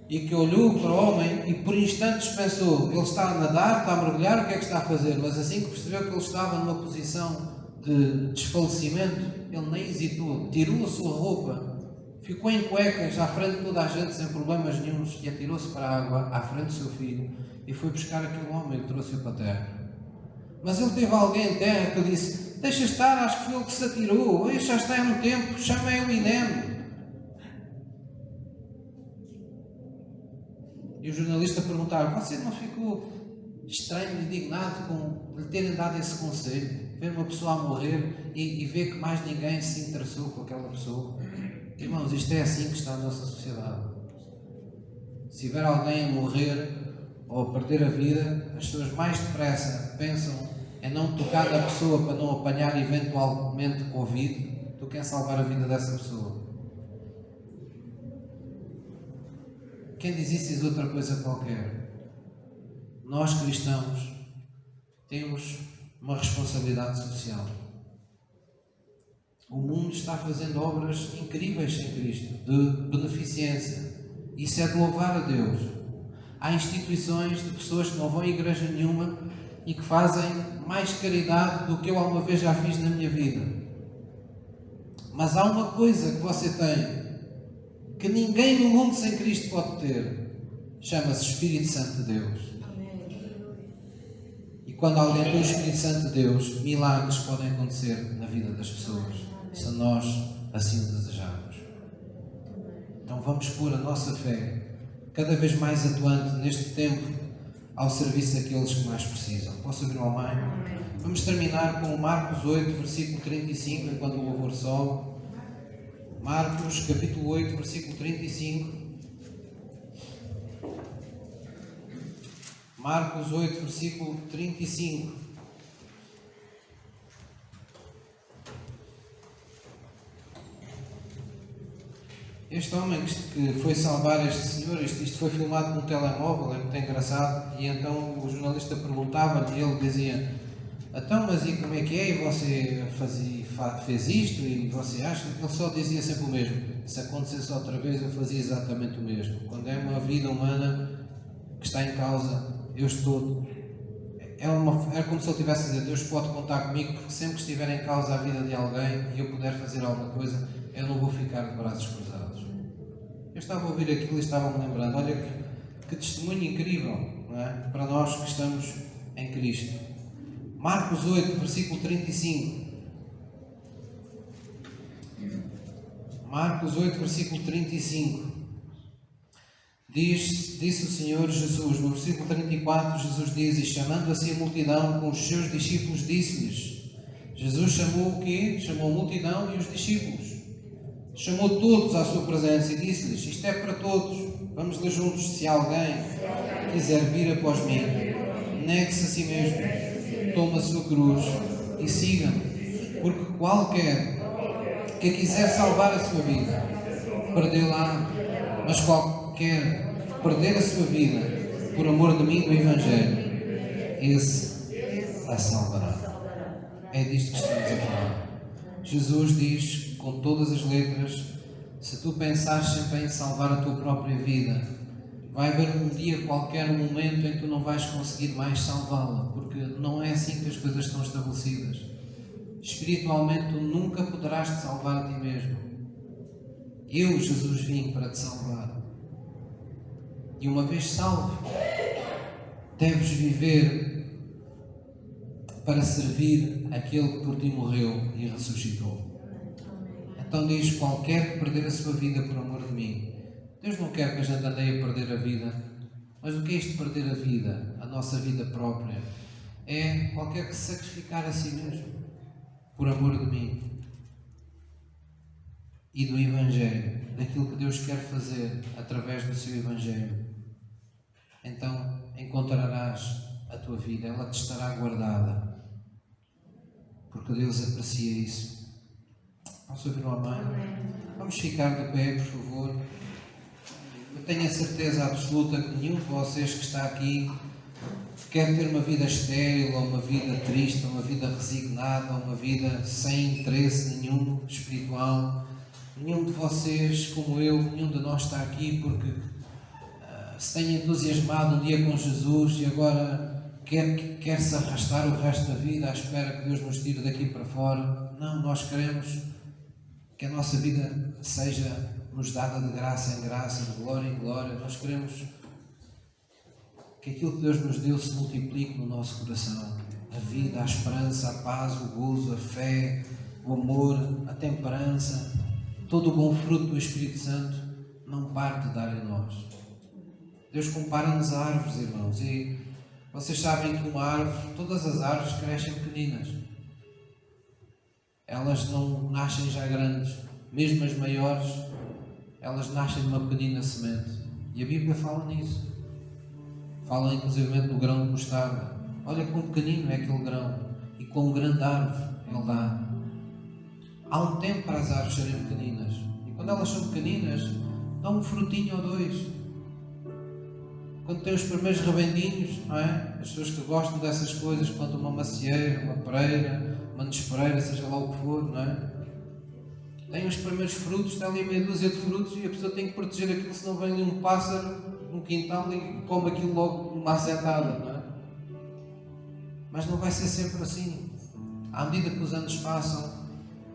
e que olhou para o homem e por instantes pensou: ele está a nadar, está a mergulhar, o que é que está a fazer? Mas assim que percebeu que ele estava numa posição de desfalecimento, ele nem hesitou, tirou a sua roupa, ficou em cuecas à frente de toda a gente sem problemas nenhuns e atirou-se para a água à frente do seu filho e foi buscar aquele homem e trouxe-o para a terra. Mas ele teve alguém em terra que disse: deixa estar, acho que foi ele que se atirou, este já está há muito tempo, chamei-o INEM. E o jornalista perguntava: você não ficou estranho, indignado com lhe terem dado esse conselho? Ver uma pessoa a morrer e ver que mais ninguém se interessou com aquela pessoa? Irmãos, isto é assim que está a nossa sociedade. Se tiver alguém a morrer ou a perder a vida, as pessoas mais depressa pensam em não tocar na pessoa para não apanhar eventualmente Covid do que em salvar a vida dessa pessoa. Quem diz isso diz outra coisa qualquer. Nós cristãos temos uma responsabilidade social. O mundo está fazendo obras incríveis sem Cristo, de beneficência. Isso é de louvar a Deus. Há instituições de pessoas que não vão a igreja nenhuma e que fazem mais caridade do que eu alguma vez já fiz na minha vida. Mas há uma coisa que você tem que ninguém no mundo sem Cristo pode ter. Chama-se Espírito Santo de Deus. E quando alguém tem o Espírito Santo de Deus, milagres podem acontecer na vida das pessoas, se nós assim o desejarmos. Então vamos pôr a nossa fé cada vez mais atuante neste tempo ao serviço daqueles que mais precisam. Posso ouvir uma mãe? Vamos terminar com Marcos 8, versículo 35, enquanto o louvor sobe. Marcos, capítulo 8, versículo 35. Marcos 8, versículo 35. Este homem que foi salvar este senhor, isto foi filmado no telemóvel, é muito engraçado, e então o jornalista perguntava-lhe e ele dizia: então, mas e como é que é? E você fez isto? E você acha? Ele só dizia sempre o mesmo: se acontecesse outra vez eu fazia exatamente o mesmo. Quando é uma vida humana que está em causa, eu estou... É como se ele tivesse a dizer: Deus pode contar comigo, porque sempre que estiver em causa a vida de alguém e eu puder fazer alguma coisa, eu não vou ficar de braços cruzados. Eu estava a ouvir aquilo e estava-me lembrando: olha que testemunho incrível, não é? Para nós que estamos em Cristo. Marcos 8, versículo 35. Marcos 8, versículo 35. Disse o Senhor Jesus, no versículo 34, Jesus diz: e chamando assim a multidão com os seus discípulos, disse-lhes... Jesus chamou o quê? Chamou a multidão e os discípulos. Chamou todos à sua presença e disse-lhes: isto é para todos, vamos ler juntos: se alguém quiser vir após mim, negue-se a si mesmo, toma a sua cruz e siga-me, porque qualquer que quiser salvar a sua vida, perdê-la, mas qualquer que perder a sua vida por amor de mim e do Evangelho, esse a salvará. É disto que estamos a falar. Jesus diz com todas as letras: se tu pensares sempre em salvar a tua própria vida, vai haver um dia qualquer, um momento em que tu não vais conseguir mais salvá-la, porque não é assim que as coisas estão estabelecidas. Espiritualmente tu nunca poderás te salvar a ti mesmo. Eu, Jesus, vim para te salvar. E uma vez salvo, deves viver para servir aquele que por ti morreu e ressuscitou. Então diz: qualquer que perder a sua vida por amor de mim. Deus não quer que a gente ande a perder a vida. Mas o que é isto de perder a vida? A nossa vida própria. É qualquer que se sacrificar a si mesmo por amor de mim e do Evangelho, daquilo que Deus quer fazer através do seu Evangelho. Então encontrarás a tua vida, ela te estará guardada, porque Deus aprecia isso. Posso ouvir uma mãe? Vamos ficar de pé, por favor. Eu tenho a certeza absoluta que nenhum de vocês que está aqui quer ter uma vida estéril, ou uma vida triste, ou uma vida resignada, ou uma vida sem interesse nenhum espiritual. Nenhum de vocês, como eu, nenhum de nós está aqui porque se tem entusiasmado um dia com Jesus e agora quer-se arrastar o resto da vida à espera que Deus nos tire daqui para fora. Não, nós queremos que a nossa vida seja nos dada de graça em graça, de glória em glória. Nós queremos que aquilo que Deus nos deu se multiplique no nosso coração. A vida, a esperança, a paz, o gozo, a fé, o amor, a temperança, todo o bom fruto do Espírito Santo não para de dar em nós. Deus compara-nos a árvores, irmãos, e vocês sabem que uma árvore, todas as árvores crescem pequeninas. Elas não nascem já grandes, mesmo as maiores, elas nascem de uma pequenina semente. E a Bíblia fala nisso. Fala inclusive no grão de mostarda. Olha quão pequenino é aquele grão e quão grande árvore ele dá. Há um tempo para as árvores serem pequeninas. E quando elas são pequeninas, dão um frutinho ou dois. Quando tem os primeiros rebendinhos, não é? As pessoas que gostam dessas coisas, plantam uma macieira, uma pereira, uma nespereira, seja lá o que for, não é? Tem os primeiros frutos, tem ali meia dúzia de frutos e a pessoa tem que proteger aquilo, senão vem ali um pássaro no quintal e come aquilo logo numa assentada, não é? Mas não vai ser sempre assim. À medida que os anos passam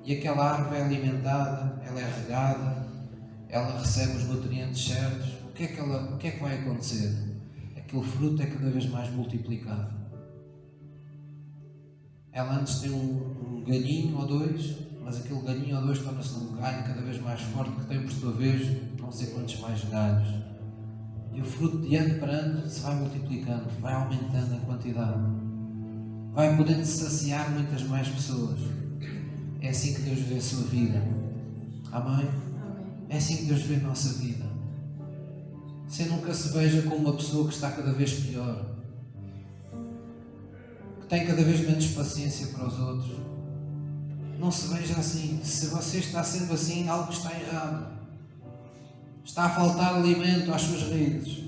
e aquela árvore é alimentada, ela é regada, ela recebe os nutrientes certos, o que é que vai acontecer? Aquele fruto é cada vez mais multiplicado. Ela antes tem um galhinho ou dois, mas aquele galhinho ou dois torna-se um galho cada vez mais forte, que tem por sua vez não sei quantos mais galhos. E o fruto de ano para ano se vai multiplicando, vai aumentando em quantidade, vai podendo saciar muitas mais pessoas. É assim que Deus vê a sua vida. Amém? É assim que Deus vê a nossa vida. Você nunca se veja como uma pessoa que está cada vez pior, que tem cada vez menos paciência para os outros. Não se veja assim. Se você está sendo assim, algo está errado. Está a faltar alimento às suas raízes.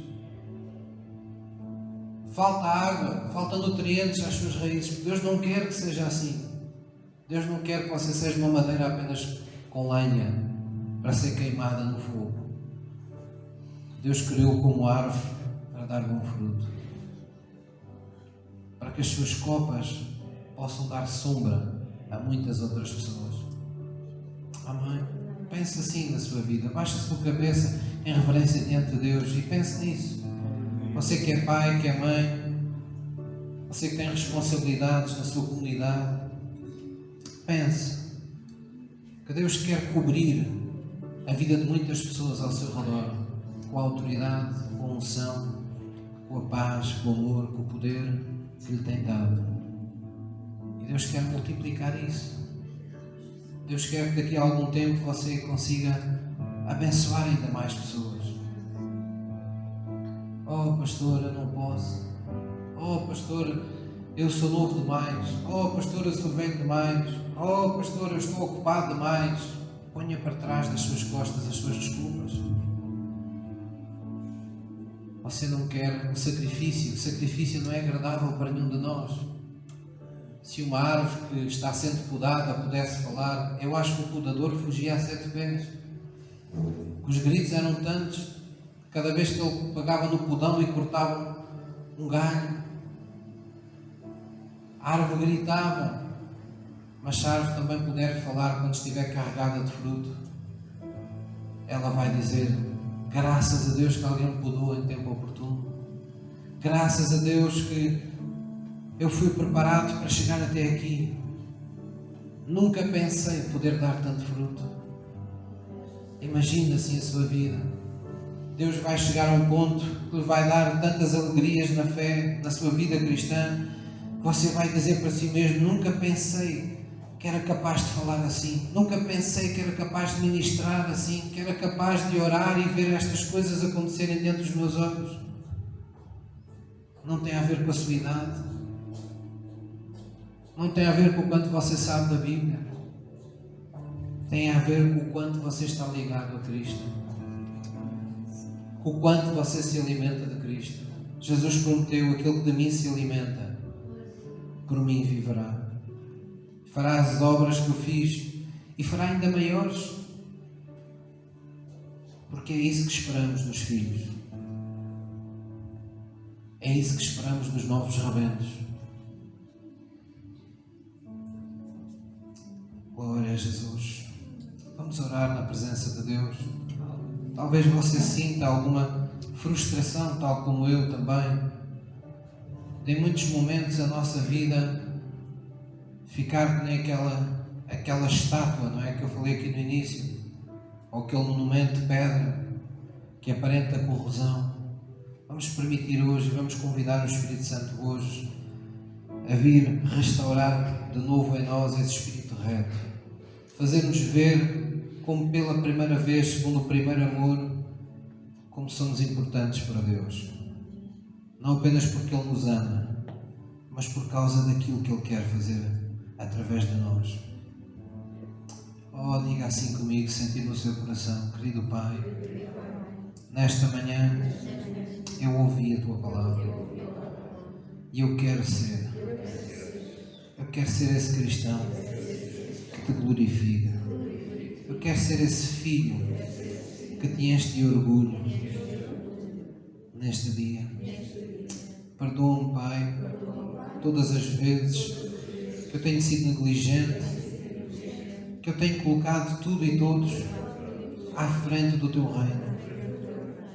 Falta água, falta nutrientes às suas raízes. Porque Deus não quer que seja assim. Deus não quer que você seja uma madeira apenas com lenha para ser queimada no fogo. Deus criou como árvore para dar bom fruto, para que as suas copas possam dar sombra a muitas outras pessoas. Amém? Pense assim na sua vida. Baixe a sua cabeça em reverência diante de Deus e pense nisso. Você que é pai, que é mãe, você que tem responsabilidades na sua comunidade, pense que Deus quer cobrir a vida de muitas pessoas ao seu redor com a autoridade, com a unção, com a paz, com o amor, com o poder que lhe tem dado. E Deus quer multiplicar isso. Deus quer que daqui a algum tempo você consiga abençoar ainda mais pessoas. Oh pastor, eu não posso. Oh pastor, eu sou novo demais. Oh pastor, eu sou velho demais. Oh pastor, eu estou ocupado demais. Ponha para trás das suas costas as suas desculpas. Você não quer o sacrifício. O sacrifício não é agradável para nenhum de nós. Se uma árvore que está sendo podada pudesse falar, eu acho que o podador fugia a 7 pés. Os gritos eram tantos, cada vez que ele pegava no podão e cortava um galho, a árvore gritava. Mas se a árvore também puder falar quando estiver carregada de fruto, ela vai dizer: graças a Deus que alguém me podou em tempo oportuno. Graças a Deus que eu fui preparado para chegar até aqui. Nunca pensei poder dar tanto fruto. Imagina assim a sua vida. Deus vai chegar a um ponto que lhe vai dar tantas alegrias na fé, na sua vida cristã, que você vai dizer para si mesmo: nunca pensei que era capaz de falar assim. Nunca pensei que era capaz de ministrar assim, que era capaz de orar e ver estas coisas acontecerem dentro dos meus olhos. Não tem a ver com a sua idade. Não tem a ver com o quanto você sabe da Bíblia. Tem a ver com o quanto você está ligado a Cristo. Com o quanto você se alimenta de Cristo. Jesus prometeu: aquele que de mim se alimenta, por mim viverá. Fará as obras que eu fiz e fará ainda maiores. Porque é isso que esperamos dos filhos. É É isso que esperamos dos novos rebentos. Glória a Jesus. Vamos orar na presença de Deus. Talvez você sinta alguma frustração, tal como eu também. Em muitos momentos a nossa vida ficar nem aquela estátua, não é? Que eu falei aqui no início, ou aquele monumento de pedra que aparenta corrosão. Vamos permitir hoje, vamos convidar o Espírito Santo hoje a vir restaurar de novo em nós esse espírito reto, fazer-nos ver como pela primeira vez, segundo o primeiro amor, como somos importantes para Deus. Não apenas porque Ele nos ama, mas por causa daquilo que Ele quer fazer através de nós. Oh, diga assim comigo, sentindo no seu coração: querido Pai, nesta manhã eu ouvi a Tua palavra e eu quero ser esse cristão que Te glorifica. Eu quero ser esse filho que Te enche de orgulho neste dia. Perdoa-me, Pai, todas as vezes que eu tenho sido negligente, que eu tenho colocado tudo e todos à frente do Teu reino,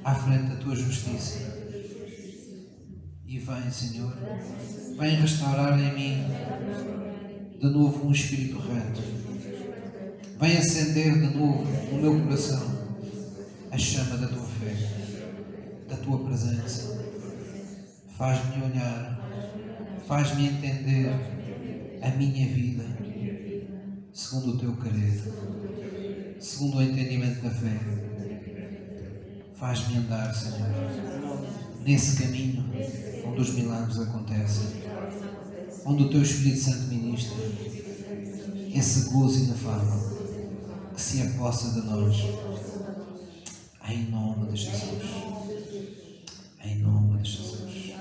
à frente da Tua justiça. E vem, Senhor, vem restaurar em mim de novo um espírito reto. Vem acender de novo no meu coração a chama da Tua fé, da Tua presença. Faz-me olhar, faz-me entender a minha vida segundo o Teu querer, segundo o entendimento da fé. Faz-me andar, Senhor, nesse caminho onde os milagres acontecem, onde o Teu Espírito Santo ministra, esse gozo inefável que se apossa de nós. Em nome de Jesus. Em nome de Jesus.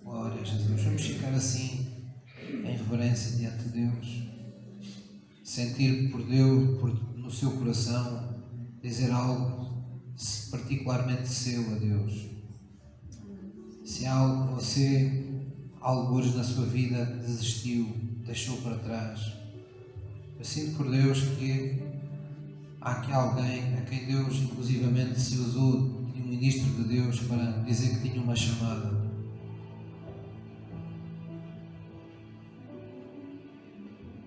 Glória a Jesus. Vamos ficar assim, em reverência diante de Deus. Sentir por Deus, no seu coração, dizer algo particularmente seu a Deus. Se há algo que você, alguns na sua vida, desistiu, deixou para trás, eu sinto por Deus que há aqui alguém a quem Deus inclusivamente se usou de um ministro de Deus para dizer que tinha uma chamada.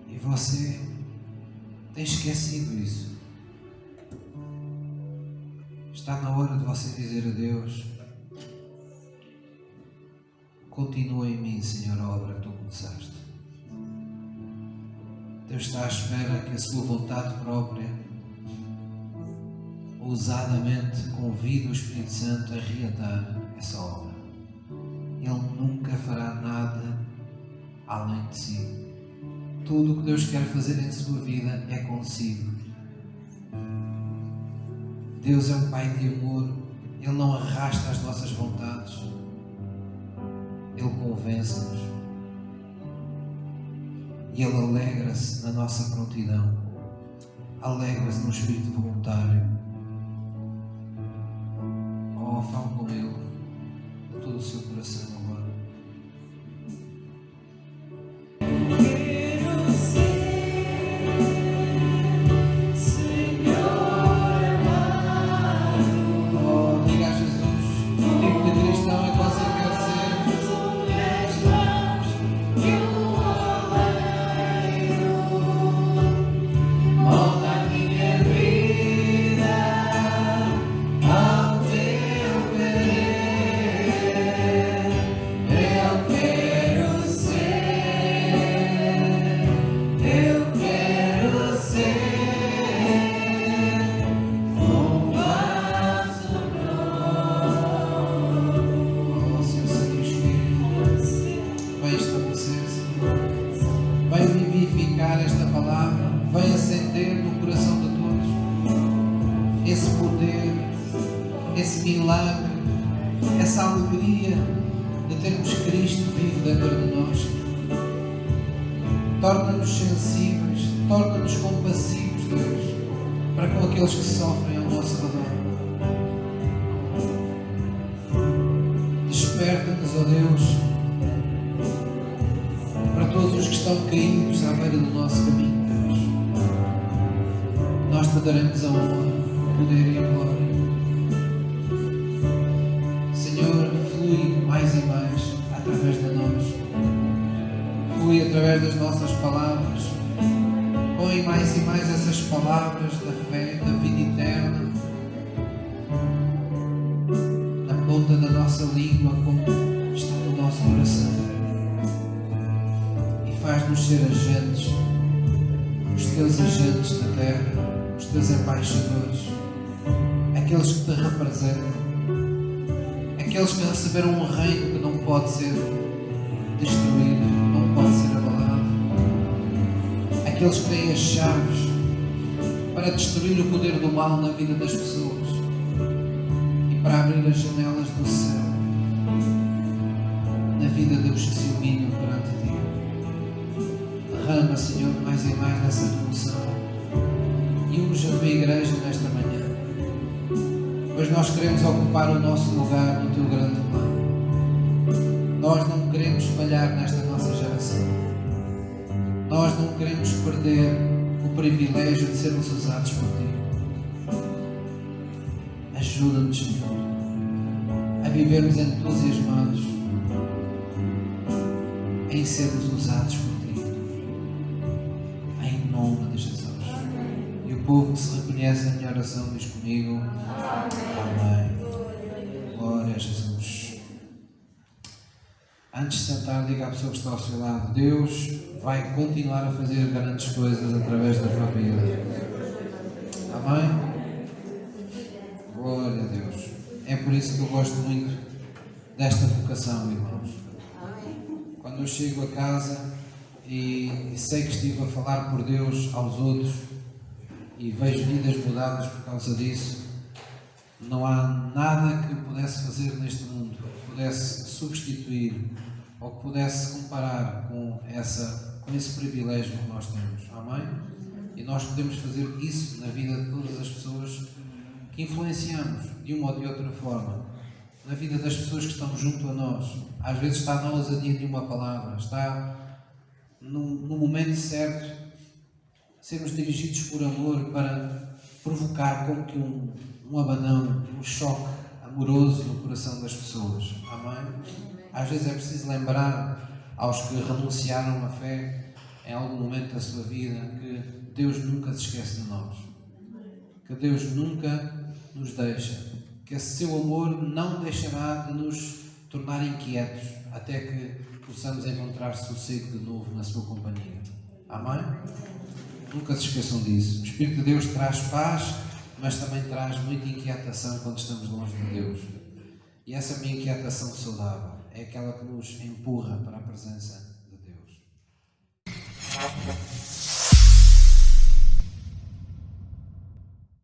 E você tem esquecido isso. Está na hora de você dizer a Deus: continua em mim, Senhor, a obra que Tu começaste. Deus está à espera que a sua vontade própria, ousadamente, convide o Espírito Santo a reatar essa obra. Ele nunca fará nada além de si. Tudo o que Deus quer fazer em sua vida é consigo. Deus é um Pai de amor. Ele não arrasta as nossas vontades. Ele convence-nos. E Ele alegra-se na nossa prontidão. Alegra-se no espírito voluntário. Oh, fala com Ele de todo o seu coração agora. Essa alegria de termos Cristo vivo dentro de nós. Torna-nos sensíveis, torna-nos compassivos, Deus, para com aqueles que sofrem ao nosso redor. Desperta-nos, ó Deus, para todos os que estão caídos à beira do nosso caminho, Deus. Nós te daremos a honra, o poder e a glória. Senhor, flui mais e mais através de nós. Flui através das nossas palavras. Põe mais e mais essas palavras da fé, da vida eterna, na ponta da nossa língua, como está no nosso coração. E faz-nos ser agentes, os teus agentes na terra, os teus embaixadores, aqueles que te representam, aqueles que receberam um reino que não pode ser destruído, não pode ser abalado, aqueles que têm as chaves para destruir o poder do mal na vida das pessoas e para abrir as janelas do céu na vida dos que se humilham perante ti. Derrama, Senhor, mais e mais dessa devoção e unge a tua igreja nesta manhã, pois nós queremos ocupar o nosso lugar no teu grande plano. Nós não queremos falhar nesta nossa geração. Nós não queremos perder o privilégio de sermos usados por ti. Ajuda-nos, Senhor, a vivermos entusiasmados em sermos usados por ti. Em nome de Jesus. E o povo que se reconhece na minha oração diz comigo: Amém. Glória a Jesus. Antes de sentar, diga à pessoa que está ao seu lado: Deus vai continuar a fazer grandes coisas através da tua vida. Amém? Glória a Deus. É por isso que eu gosto muito desta vocação, irmãos. Quando eu chego a casa e sei que estive a falar por Deus aos outros e vejo vidas mudadas por causa disso, não há nada que eu pudesse fazer neste mundo que pudesse substituir ou que pudesse comparar com esse privilégio que nós temos. Amém? E nós podemos fazer isso na vida de todas as pessoas que influenciamos de uma ou de outra forma, na vida das pessoas que estão junto a nós. Às vezes está na ousadia de uma palavra, está no momento certo, sermos dirigidos por amor para provocar como que um abanão, um choque amoroso no coração das pessoas. Amém? Às vezes é preciso lembrar aos que renunciaram à fé em algum momento da sua vida que Deus nunca se esquece de nós, que Deus nunca nos deixa, que esse seu amor não deixará de nos tornar inquietos até que possamos encontrar sossego de novo na sua companhia. Amém? Nunca se esqueçam disso. O Espírito de Deus traz paz, mas também traz muita inquietação quando estamos longe de Deus. E essa minha inquietação saudável é aquela que nos empurra para a presença de Deus.